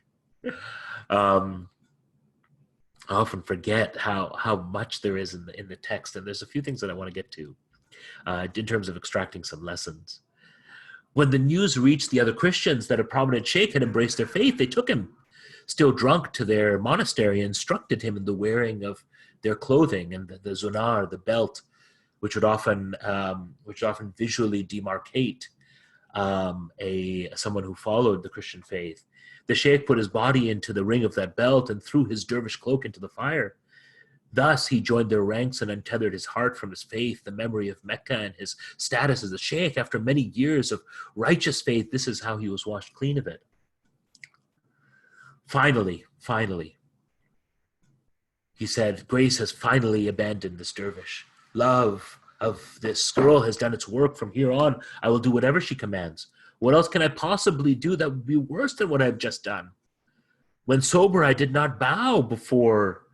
I often forget how much there is in the text, and there's a few things that I want to get to in terms of extracting some lessons. When the news reached the other Christians that a prominent sheikh had embraced their faith, they took him, still drunk, to their monastery and instructed him in the wearing of their clothing and the zunar, the belt, which would often visually demarcate someone who followed the Christian faith. The sheikh put his body into the ring of that belt and threw his dervish cloak into the fire. Thus, he joined their ranks and untethered his heart from his faith, the memory of Mecca and his status as a sheikh. After many years of righteous faith, this is how he was washed clean of it. Finally, he said, Grace has finally abandoned this dervish. Love of this girl has done its work. From here on, I will do whatever she commands. What else can I possibly do that would be worse than what I've just done? When sober, I did not bow before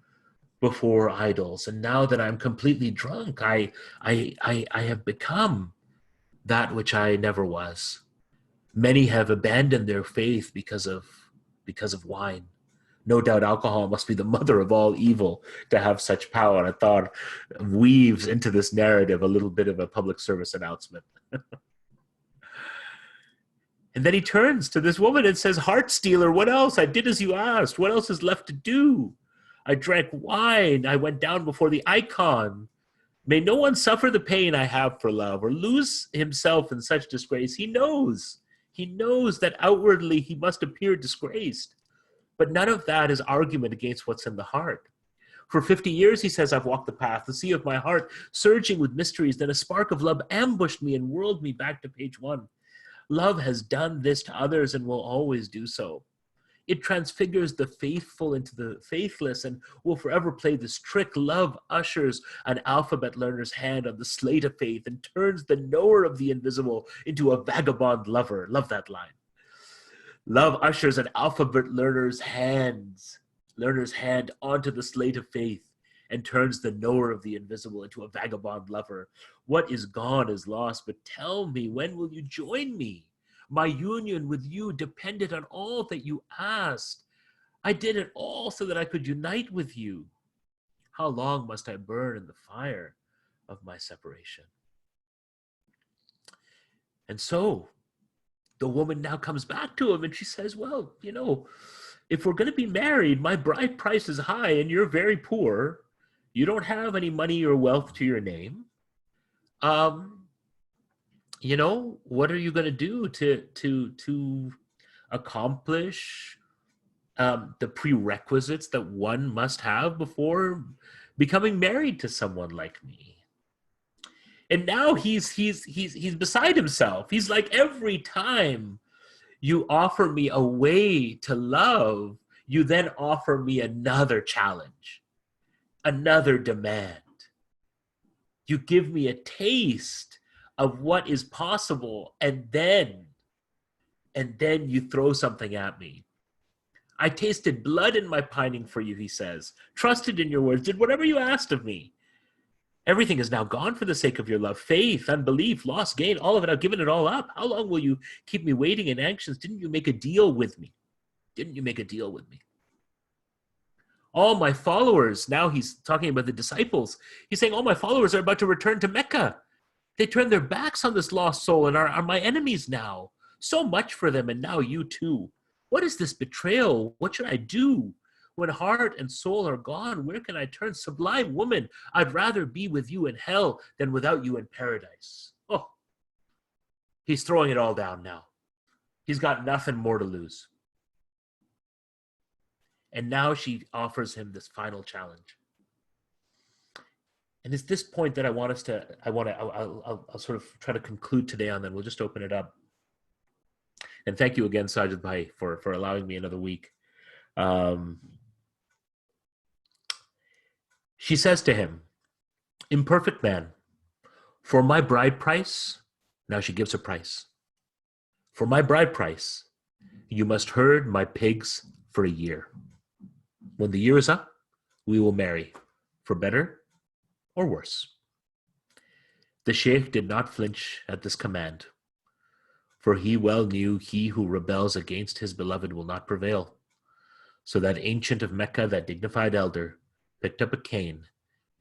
idols, and now that I'm completely drunk, I have become that which I never was. Many have abandoned their faith because of wine. No doubt alcohol must be the mother of all evil to have such power. I thought weaves into this narrative a little bit of a public service announcement. And then he turns to this woman and says, Heart stealer, what else? I did as you asked. What else is left to do? I drank wine. I went down before the icon. May no one suffer the pain I have for love or lose himself in such disgrace. He knows that outwardly he must appear disgraced. But none of that is argument against what's in the heart. For 50 years, he says, I've walked the path, the sea of my heart, surging with mysteries. Then a spark of love ambushed me and whirled me back to page 1. Love has done this to others and will always do so. It transfigures the faithful into the faithless and will forever play this trick. Love ushers an alphabet learner's hand on the slate of faith and turns the knower of the invisible into a vagabond lover. Love that line. Love ushers an alphabet learner's hand onto the slate of faith and turns the knower of the invisible into a vagabond lover. What is gone is lost, but tell me, when will you join me? My union with you depended on all that you asked. I did it all so that I could unite with you. How long must I burn in the fire of my separation? And so the woman now comes back to him and she says, well, if we're going to be married, my bride price is high and you're very poor. You don't have any money or wealth to your name. What are you going to do to accomplish the prerequisites that one must have before becoming married to someone like me? And now he's beside himself. He's like, every time you offer me a way to love, you then offer me another challenge, another demand. You give me a taste of what is possible, and then you throw something at me. I tasted blood in my pining for you, he says, trusted in your words, did whatever you asked of me. Everything is now gone for the sake of your love. Faith, unbelief, loss, gain, all of it. I've given it all up. How long will you keep me waiting and anxious? Didn't you make a deal with me? All my followers, now he's talking about the disciples. He's saying all my followers are about to return to Mecca. They turned their backs on this lost soul and are my enemies now. So much for them, and now you too. What is this betrayal? What should I do? When heart and soul are gone, where can I turn? Sublime woman, I'd rather be with you in hell than without you in paradise. Oh, he's throwing it all down now. He's got nothing more to lose. And now she offers him this final challenge. And it's this point that I'll sort of try to conclude today on, then we'll just open it up. And thank you again, Sajid Bhai, for allowing me another week. She says to him, imperfect man, for my bride price, now she gives a price. For my bride price, you must herd my pigs for a year. When the year is up, we will marry, for better or worse. The sheikh did not flinch at this command, for he well knew he who rebels against his beloved will not prevail. So that ancient of Mecca, that dignified elder, picked up a cane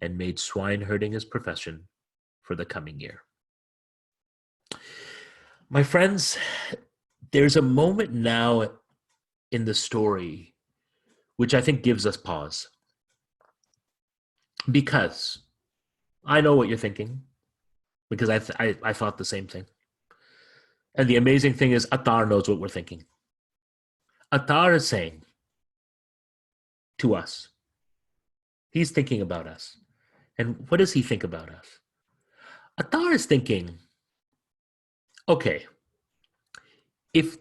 and made swine herding his profession for the coming year. My friends, there's a moment now in the story which I think gives us pause. Because I know what you're thinking, because I thought the same thing. And the amazing thing is Attar knows what we're thinking. Attar is saying to us, he's thinking about us. And what does he think about us? Attar is thinking, okay, if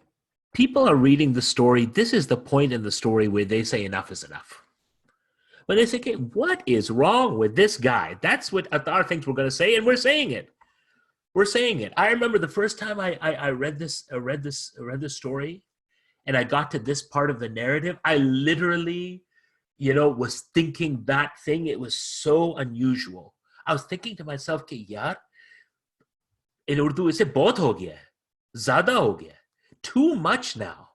people are reading the story. This is the point in the story where they say enough is enough. When they say, okay, what is wrong with this guy? That's what Attar thinks we're going to say, and we're saying it. We're saying it. I remember the first time I read this story, and I got to this part of the narrative. I literally, was thinking that thing. It was so unusual. I was thinking to myself, कि यार, in Urdu, इसे बहुत हो गया, ज़्यादा हो गया, too much now.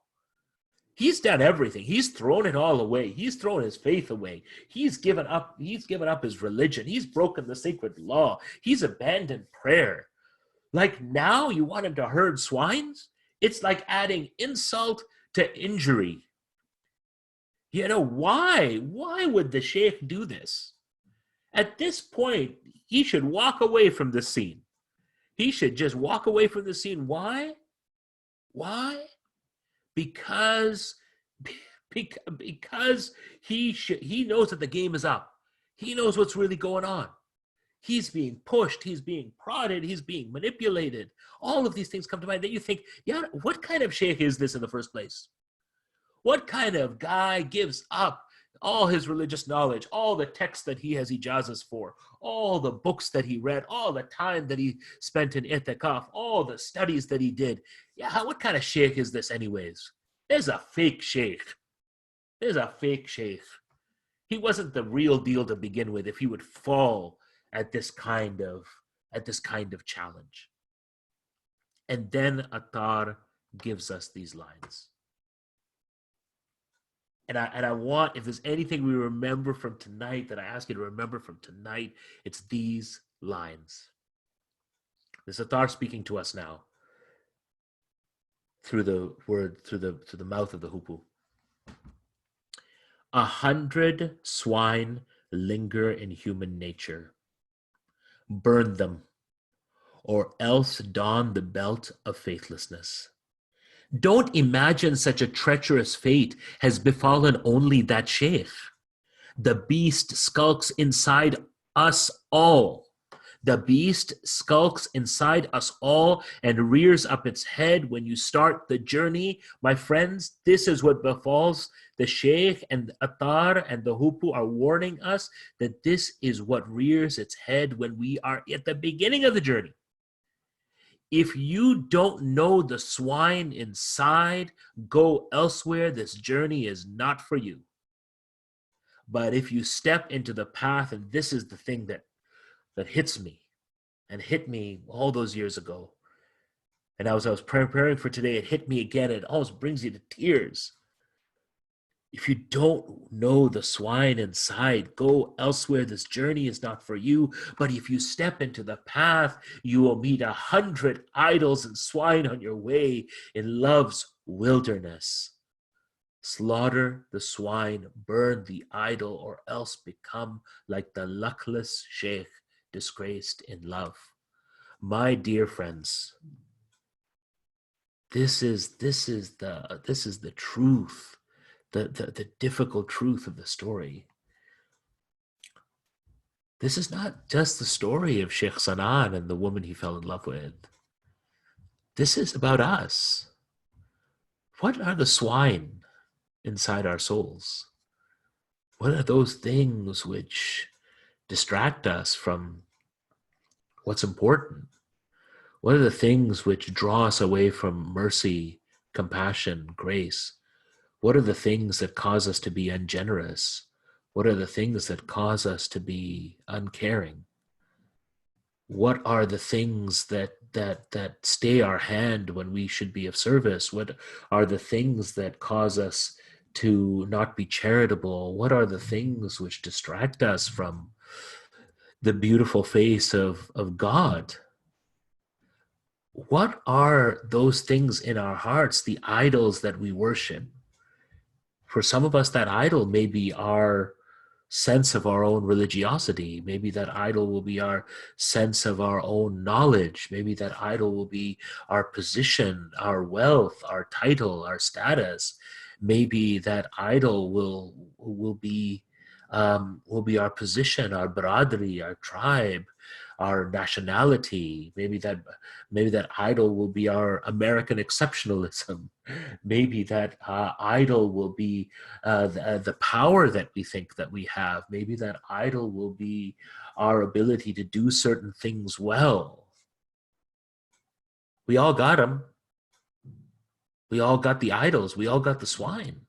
He's done everything. He's thrown it all away. He's thrown his faith away. He's given up his religion. He's broken the sacred law. He's abandoned prayer. Like, now you want him to herd swines? It's like adding insult to injury. Why? Why would the sheikh do this? At this point, he should walk away from the scene. He should just walk away from the scene. Why? Why? Because he knows that the game is up. He knows what's really going on. He's being pushed. He's being prodded. He's being manipulated. All of these things come to mind. Then you think, yeah, what kind of sheikh is this in the first place? What kind of guy gives up all his religious knowledge, all the texts that he has ijazas for, all the books that he read, all the time that he spent in itikaf, all the studies that he did? Yeah, what kind of sheikh is this anyways? There's a fake sheikh. There's a fake sheikh. He wasn't the real deal to begin with if he would fall at this kind of challenge. And then Attar gives us these lines. And I want, if there's anything we remember from tonight that I ask you to remember from tonight, it's these lines. This Attar speaking to us now through the word, through the mouth of the Hupu. 100 swine linger in human nature. Burn them, or else don the belt of faithlessness. Don't imagine such a treacherous fate has befallen only that sheikh. The beast skulks inside us all. The beast skulks inside us all and rears up its head when you start the journey. My friends, this is what befalls the sheikh, and Attar and the Hupu are warning us that this is what rears its head when we are at the beginning of the journey. If you don't know the swine inside, go elsewhere. This journey is not for you. But if you step into the path, and this is the thing that hits me and hit me all those years ago, and as I was preparing for today, it hit me again. It almost brings you to tears. If you don't know the swine inside, go elsewhere. This journey is not for you. But if you step into the path, you will meet 100 idols and swine on your way in love's wilderness. Slaughter the swine, burn the idol, or else become like the luckless sheikh disgraced in love. My dear friends, this is the truth. The difficult truth of the story. This is not just the story of Sheikh Sanan and the woman he fell in love with. This is about us. What are the swine inside our souls? What are those things which distract us from what's important? What are the things which draw us away from mercy, compassion, grace? What are the things that cause us to be ungenerous? What are the things that cause us to be uncaring? What are the things that stay our hand when we should be of service? What are the things that cause us to not be charitable? What are the things which distract us from the beautiful face of God? What are those things in our hearts, the idols that we worship? For some of us, that idol may be our sense of our own religiosity. Maybe that idol will be our sense of our own knowledge. Maybe that idol will be our position, our wealth, our title, our status. Maybe that idol will be will be our position, our biradri, our tribe, our nationality. Maybe that idol will be our American exceptionalism. Maybe that idol will be the power that we think that we have. Maybe that idol will be our ability to do certain things well. We all got them. We all got the idols. We all got the swine.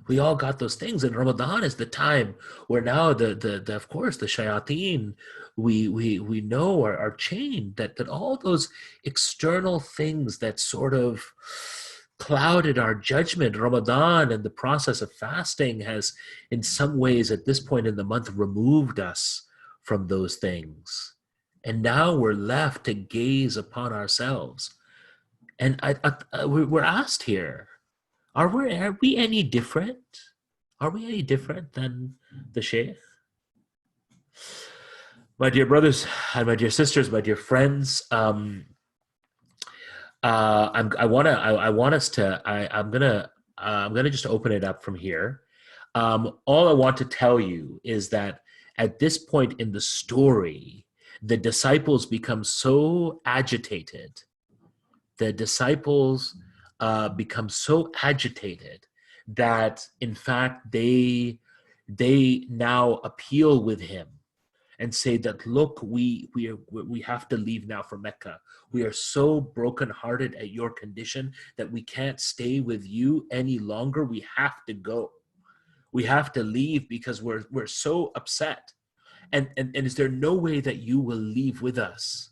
We all got those things. And Ramadan is the time where now the of course the shayateen we know are chained, that all those external things that sort of clouded our judgment. Ramadan and the process of fasting has in some ways at this point in the month removed us from those things. And now we're left to gaze upon ourselves. And we're asked here, are we any different? Are we any different than the Sheikh? My dear brothers and my dear sisters, my dear friends, I'm gonna just open it up from here. All I want to tell you is that at this point in the story, the disciples become so agitated. The disciples become so agitated that, in fact, they now appeal with him and say that, look, we have to leave now for Mecca. We are so brokenhearted at your condition that we can't stay with you any longer. We have to go. We have to leave because we're so upset. And is there no way that you will leave with us?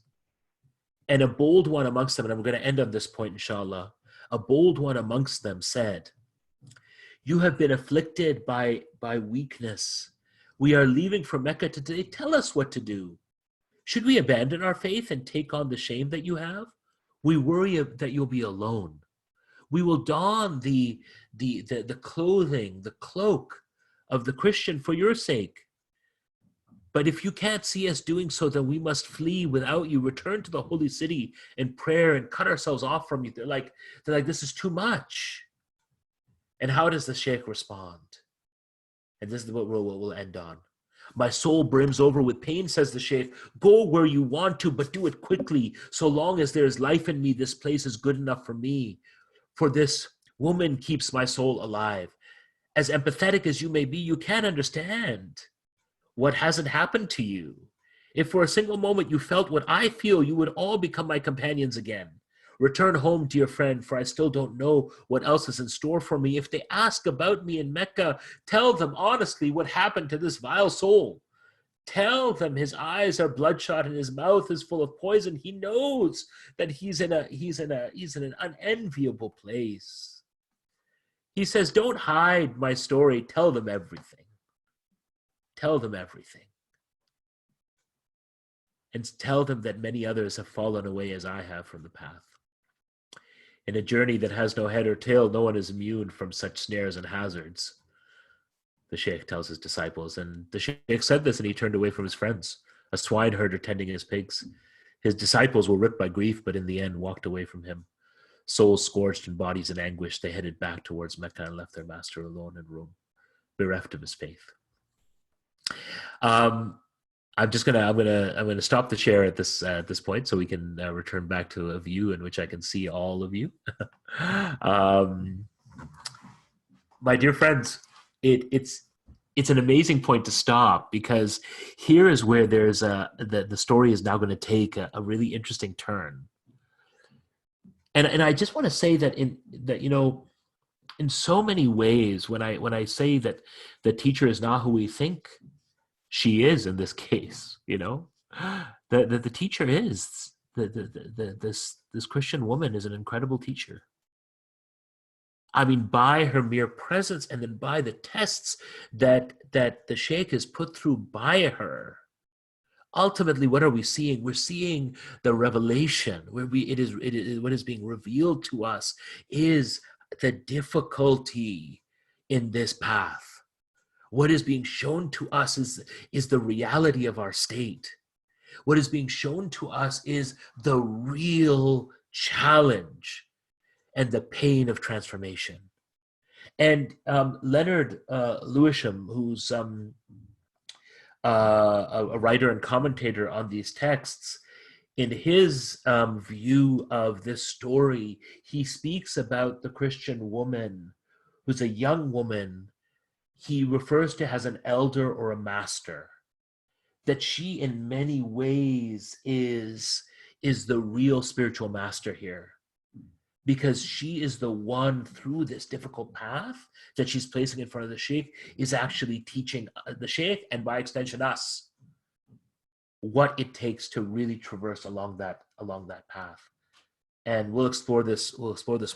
And a bold one amongst them, and I'm going to end on this point, inshallah, a bold one amongst them said, you have been afflicted by weakness. We are leaving for Mecca today. Tell us what to do. Should we abandon our faith and take on the shame that you have? We worry that you'll be alone. We will don the clothing, the cloak of the Christian for your sake. But if you can't see us doing so, then we must flee without you, return to the holy city in prayer and cut ourselves off from you. They're like, this is too much. And how does the Sheikh respond? And this is what we'll end on. My soul brims over with pain, says the Sheikh. Go where you want to, but do it quickly. So long as there is life in me, this place is good enough for me. For this woman keeps my soul alive. As empathetic as you may be, you can't understand what hasn't happened to you. If for a single moment you felt what I feel, you would all become my companions again. Return home, dear friend, for I still don't know what else is in store for me. If they ask about me in Mecca, tell them honestly what happened to this vile soul. Tell them his eyes are bloodshot and his mouth is full of poison. He knows that he's in an unenviable place. He says, don't hide my story. Tell them everything. Tell them everything. And tell them that many others have fallen away as I have from the path. In a journey that has no head or tail, no one is immune from such snares and hazards, the Sheikh tells his disciples. And the Sheikh said this and he turned away from his friends, a swineherder tending his pigs. His disciples were ripped by grief, but in the end walked away from him. Souls scorched and bodies in anguish, they headed back towards Mecca and left their master alone in Rome, bereft of his faith. I'm gonna stop the share at this point so we can return back to a view in which I can see all of you. My dear friends, it's an amazing point to stop, because here is where there's the story is now going to take a really interesting turn. And I just want to say that in so many ways, when I say that the teacher is not who we think she is in this case, the teacher is this Christian woman is an incredible teacher. I mean, by her mere presence and then by the tests that the Sheikh is put through by her, ultimately, what are we seeing? We're seeing the revelation, where it is what is being revealed to us is the difficulty in this path. What is being shown to us is the reality of our state. What is being shown to us is the real challenge and the pain of transformation. And Leonard Lewisham, who's a writer and commentator on these texts, in his view of this story, he speaks about the Christian woman who's a young woman. He refers to as an elder or a master, that she in many ways is the real spiritual master here, because she is the one through this difficult path that she's placing in front of the sheikh is actually teaching the sheikh, and by extension us, what it takes to really traverse along that path. And we'll explore this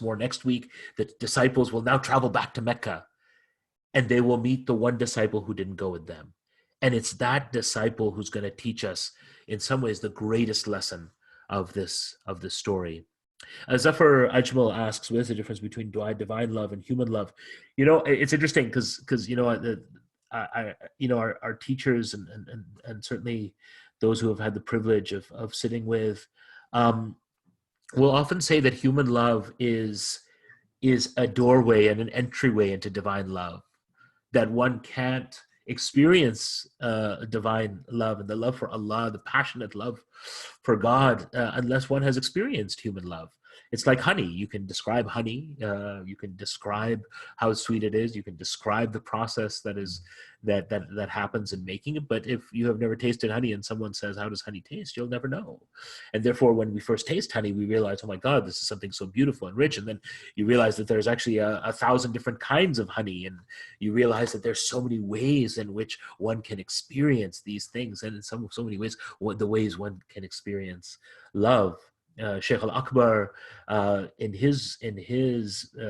more next week. The disciples will now travel back to Mecca, and they will meet the one disciple who didn't go with them. And it's that disciple who's going to teach us, in some ways, the greatest lesson of this story. Zafar Ajmal asks, what is the difference between divine love and human love? It's interesting because our teachers and certainly those who have had the privilege of sitting with will often say that human love is a doorway and an entryway into divine love, that one can't experience divine love and the love for Allah, the passionate love for God, unless one has experienced human love. It's like honey. You can describe honey. You can describe how sweet it is. You can describe the process that happens in making it. But if you have never tasted honey and someone says, "How does honey taste?" you'll never know. And therefore, when we first taste honey, we realize, "Oh my God, this is something so beautiful and rich." And then you realize that there's actually a 1,000 different kinds of honey, and you realize that there's so many ways in which one can experience these things, and in so many ways, the ways one can experience love. Sheikh Al-Akbar, in his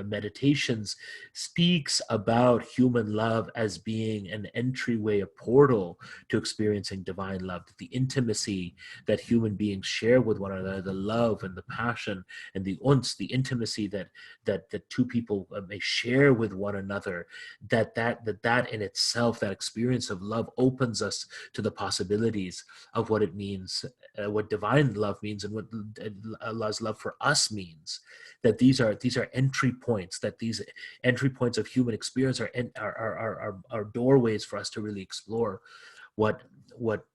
meditations, speaks about human love as being an entryway, a portal to experiencing divine love. The intimacy that human beings share with one another, the love and the passion and the uns, the intimacy that two people may share with one another, that in itself, that experience of love, opens us to the possibilities of what it means, what divine love means, and what Allah's love for us means. That these are entry points, that these entry points of human experience are doorways for us to really explore what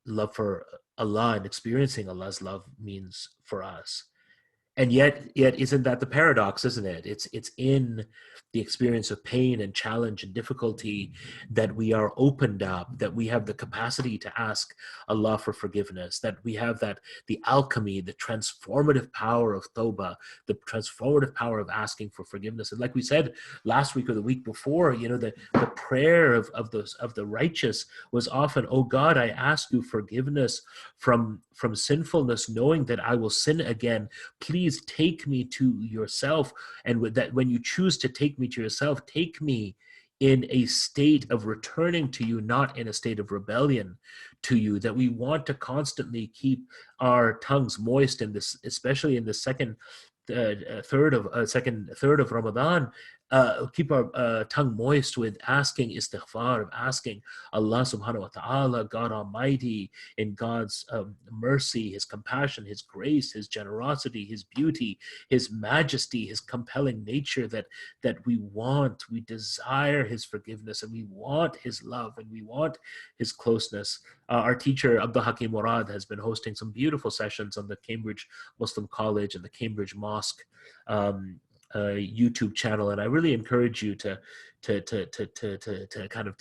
love for Allah and experiencing Allah's love means for us. And yet isn't that the paradox, isn't it? It's in the experience of pain and challenge and difficulty that we are opened up, that we have the capacity to ask Allah for forgiveness, that we have the alchemy, the transformative power of tawbah, the transformative power of asking for forgiveness. And like we said last week or the week before, the prayer of the righteous was often, "Oh God, I ask you forgiveness from sinfulness, knowing that I will sin again. Please take me to yourself. And that when you choose to take me to yourself, take me in a state of returning to you, not in a state of rebellion to you." That we want to constantly keep our tongues moist in this, especially in the second third of Ramadan, keep our tongue moist with asking istighfar, of asking Allah subhanahu wa ta'ala, God Almighty, in God's mercy, His compassion, His grace, His generosity, His beauty, His majesty, His compelling nature, that we desire His forgiveness, and we want His love, and we want His closeness. Our teacher, Abdul Hakim Murad, has been hosting some beautiful sessions on the Cambridge Muslim College and the Cambridge Mosque YouTube channel, and I really encourage you to kind of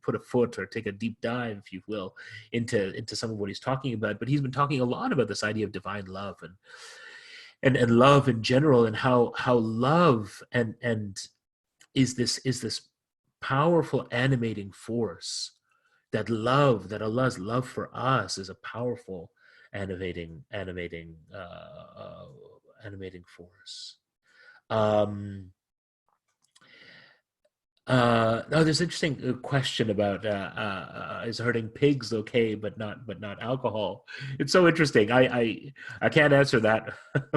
put a foot or take a deep dive, if you will, into some of what he's talking about. But he's been talking a lot about this idea of divine love and love in general, and how love and is this powerful animating force. That Allah's love for us is a powerful animating force. Now there's an interesting question about is hurting pigs okay, but not alcohol. It's so interesting. I can't answer that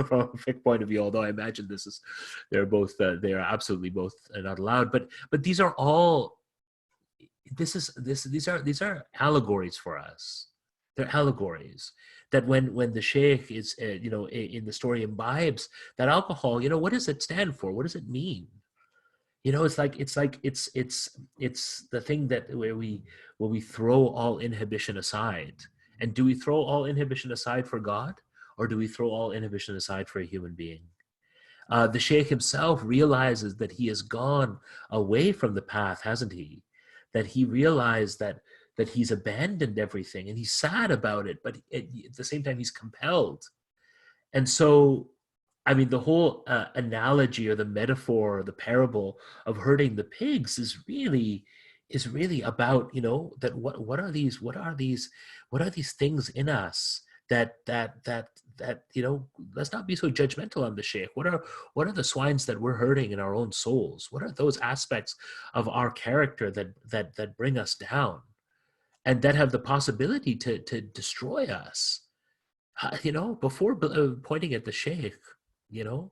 from a fiqh point of view, although I imagine they are absolutely both not allowed. But these are all. These are allegories for us. They're allegories that when the sheikh is in the story imbibes that alcohol, what does it stand for? What does it mean? You know, it's the thing that where we throw all inhibition aside. And do we throw all inhibition aside for God, or do we throw all inhibition aside for a human being? The Sheikh himself realizes that he has gone away from the path, hasn't he? That he realized that he's abandoned everything, and he's sad about it, but at the same time he's compelled. And so, I mean, the whole analogy or the metaphor or the parable of herding the pigs is really about, you know, that what are these things in us that you know, let's not be so judgmental on the Sheikh. What are the swines that we're hurting in our own souls? What are those aspects of our character that bring us down and that have the possibility to destroy us? You know, before pointing at the Sheikh, you know,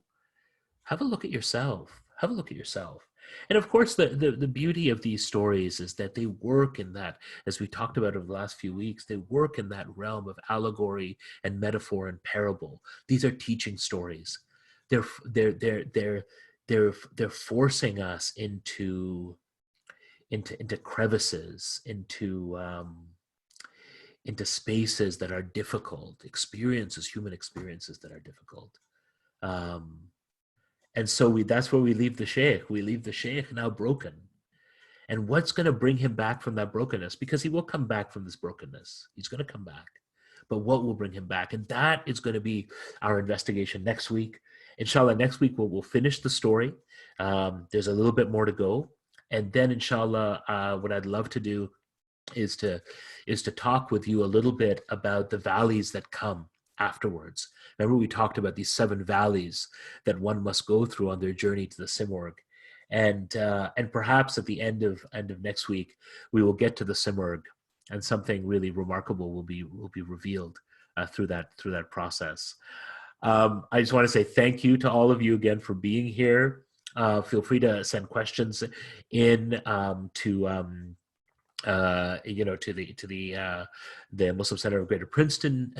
have a look at yourself. Have a look at yourself. And of course, the beauty of these stories is that they work in that, as we talked about over the last few weeks, they work in that realm of allegory and metaphor and parable. These are teaching stories. They're they're they're they're they're forcing us into crevices, into spaces that are difficult, experiences, human experiences that are difficult. Um, and so that's where we leave the Sheikh. We leave the Sheikh now broken. And what's going to bring him back from that brokenness? Because he will come back from this brokenness. He's going to come back. But what will bring him back? And that is going to be our investigation next week. Inshallah, next week we'll finish the story. There's a little bit more to go. And then inshallah, what I'd love to do is to talk with you a little bit about the valleys that come afterwards. Remember, we talked about these 7 valleys that one must go through on their journey to the Simorg, and perhaps at the end of next week we will get to the Simorg, and something really remarkable will be revealed through that process. I just want to say thank you to all of you again for being here. Feel free to send questions in you know, to the Muslim Center of Greater Princeton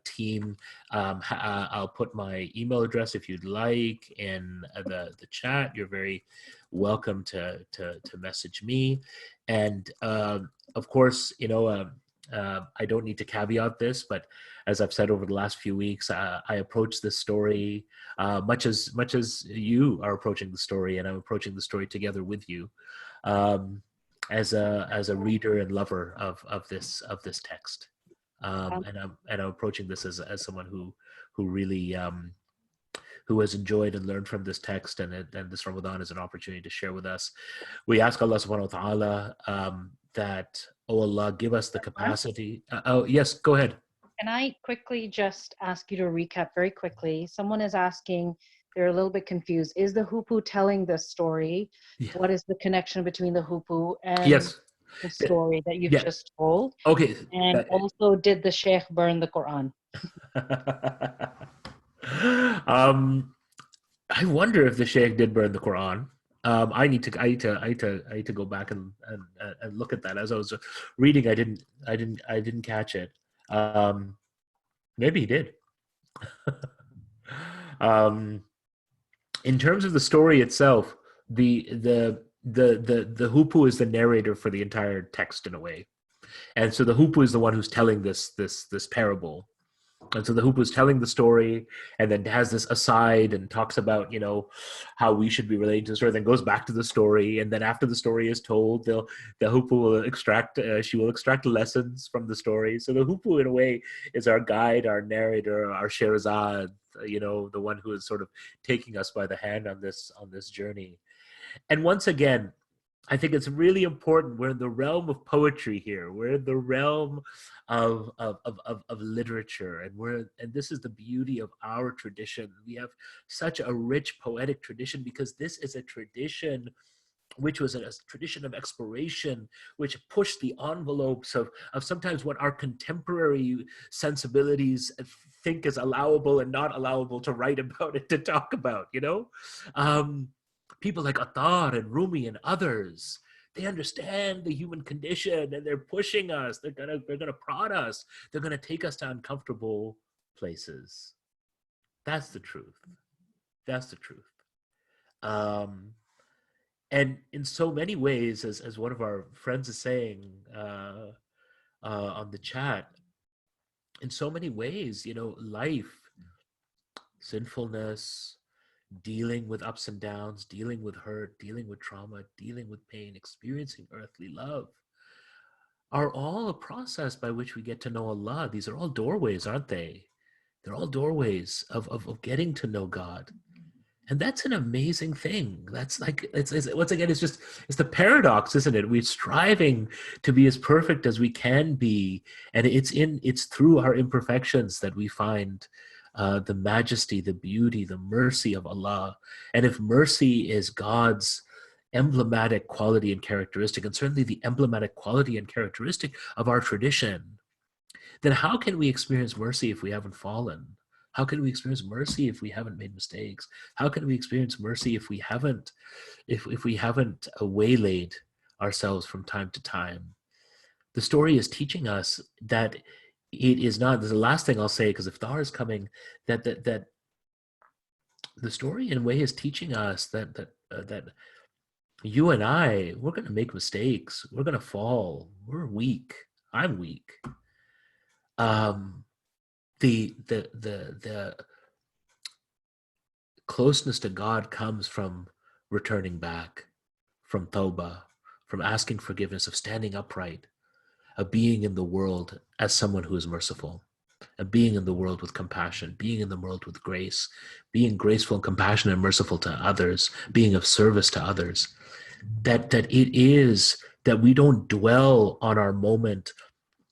team. I'll put my email address if you'd like in the chat. You're very welcome to message me, and of course, you know, I don't need to caveat this, but as I've said over the last few weeks, I approach this story much as you are approaching the story, and I'm approaching the story together with you. As a reader and lover of this text, and I'm approaching this as someone who really who has enjoyed and learned from this text, and this Ramadan is an opportunity to share with us. We ask Allah Subhanahu wa Taala that, oh Allah, give us the capacity. Oh yes, go ahead. Can I quickly just ask you to recap very quickly? Someone is asking, they're a little bit confused. Is the Hupu telling this story? Yeah. What is the connection between the Hupu and Yes. the story that you've Yeah. just told? Okay. And also, did the Sheikh burn the Quran? I wonder if the Sheikh did burn the Quran. I need to go back and look at that. As I was reading, I didn't catch it. Maybe he did. In terms of the story itself, the Hupu is the narrator for the entire text in a way, and so the Hupu is the one who's telling this parable. And so the Hoop was telling the story, and then has this aside and talks about, you know, how we should be relating to the story. Then goes back to the story, and then after the story is told, the Hoopu will extract she will extract lessons from the story. So the Hoopu, in a way, is our guide, our narrator, our Sherazad. You know, the one who is sort of taking us by the hand on this journey. And once again, I think it's really important. We're in the realm of poetry here. We're in the realm of literature, and this is the beauty of our tradition. We have such a rich poetic tradition because this is a tradition which was a tradition of exploration, which pushed the envelopes of sometimes what our contemporary sensibilities think is allowable and not allowable to write about and to talk about. You know. People like Attar and Rumi and others, they understand the human condition, and they're pushing us. They're gonna prod us. They're gonna take us to uncomfortable places. That's the truth. That's the truth. And in so many ways, as one of our friends is saying on the chat, in so many ways, life, sinfulness, dealing with ups and downs, dealing with hurt, dealing with trauma, dealing with pain, experiencing earthly love, are all a process by which we get to know Allah. These are all doorways, aren't they? They're all doorways of getting to know God. And that's an amazing thing. That's like, it's once again, it's the paradox, isn't it? We're striving to be as perfect as we can be. And it's through our imperfections that we find the majesty, the beauty, the mercy of Allah. And if mercy is God's emblematic quality and characteristic, and certainly the emblematic quality and characteristic of our tradition, then how can we experience mercy if we haven't fallen? How can we experience mercy if we haven't made mistakes? How can we experience mercy if we haven't waylaid ourselves from time to time? The story is teaching us that it is not. This is the last thing I'll say, because iftar is coming. That the story in a way is teaching us that you and I, we're going to make mistakes. We're going to fall. We're weak. I'm weak. The closeness to God comes from returning back, from tawbah, from asking forgiveness, of standing upright, of being in the world as someone who is merciful, of being in the world with compassion, being in the world with grace, being graceful and compassionate and merciful to others, being of service to others. That it is that we don't dwell on our moment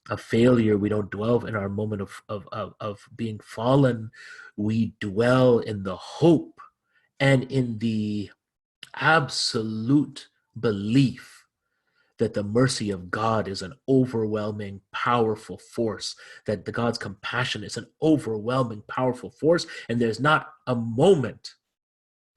of failure. We don't dwell in our moment of being fallen. We dwell in the hope and in the absolute belief that the mercy of God is an overwhelming, powerful force, that the God's compassion is an overwhelming, powerful force, and there's not a moment.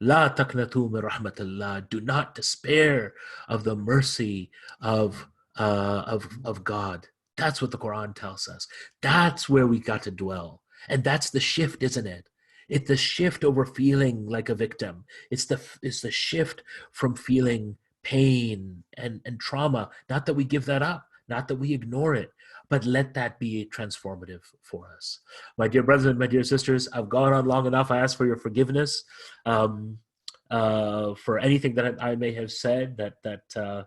La taqnatu min rahmatillah. Do not despair of the mercy of God. That's what the Quran tells us. That's where we got to dwell. And that's the shift, isn't it? It's the shift over feeling like a victim. It's the shift from feeling pain and trauma. Not that we give that up, not that we ignore it, but let that be transformative for us. My dear brothers and my dear sisters, I've gone on long enough. I ask for your forgiveness for anything that I may have said that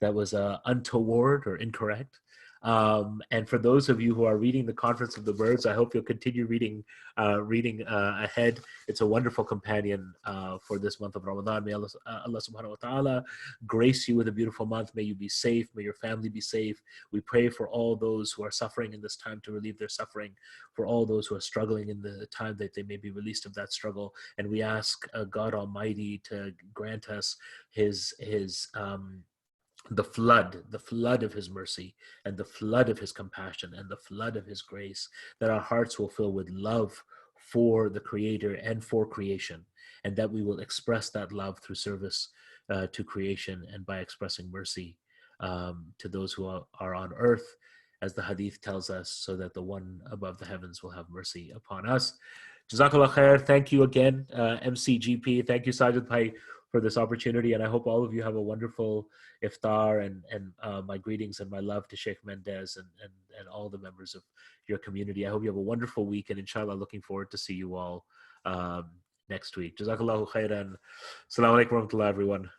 was untoward or incorrect. And for those of you who are reading the Conference of the Birds, I hope you'll continue reading ahead. It's a wonderful companion for this month of Ramadan. May Allah subhanahu wa ta'ala grace you with a beautiful month. May you be safe. May your family be safe. We pray for all those who are suffering in this time to relieve their suffering, for all those who are struggling in the time that they may be released of that struggle. And we ask God Almighty to grant us the flood of his mercy, and the flood of his compassion, and the flood of his grace, that our hearts will fill with love for the Creator and for creation, and that we will express that love through service to creation, and by expressing mercy to those who are on earth, as the hadith tells us, so that the one above the heavens will have mercy upon us. Jazakallah khair. Thank you again, MCGP. Thank you, Sajid Bhai, for this opportunity, and I hope all of you have a wonderful iftar, and my greetings and my love to Sheikh Mendez and all the members of your community. I hope you have a wonderful week, and inshallah looking forward to see you all next week. Jazakallahu khairan. Assalamu alaikum warahmatullahi everyone.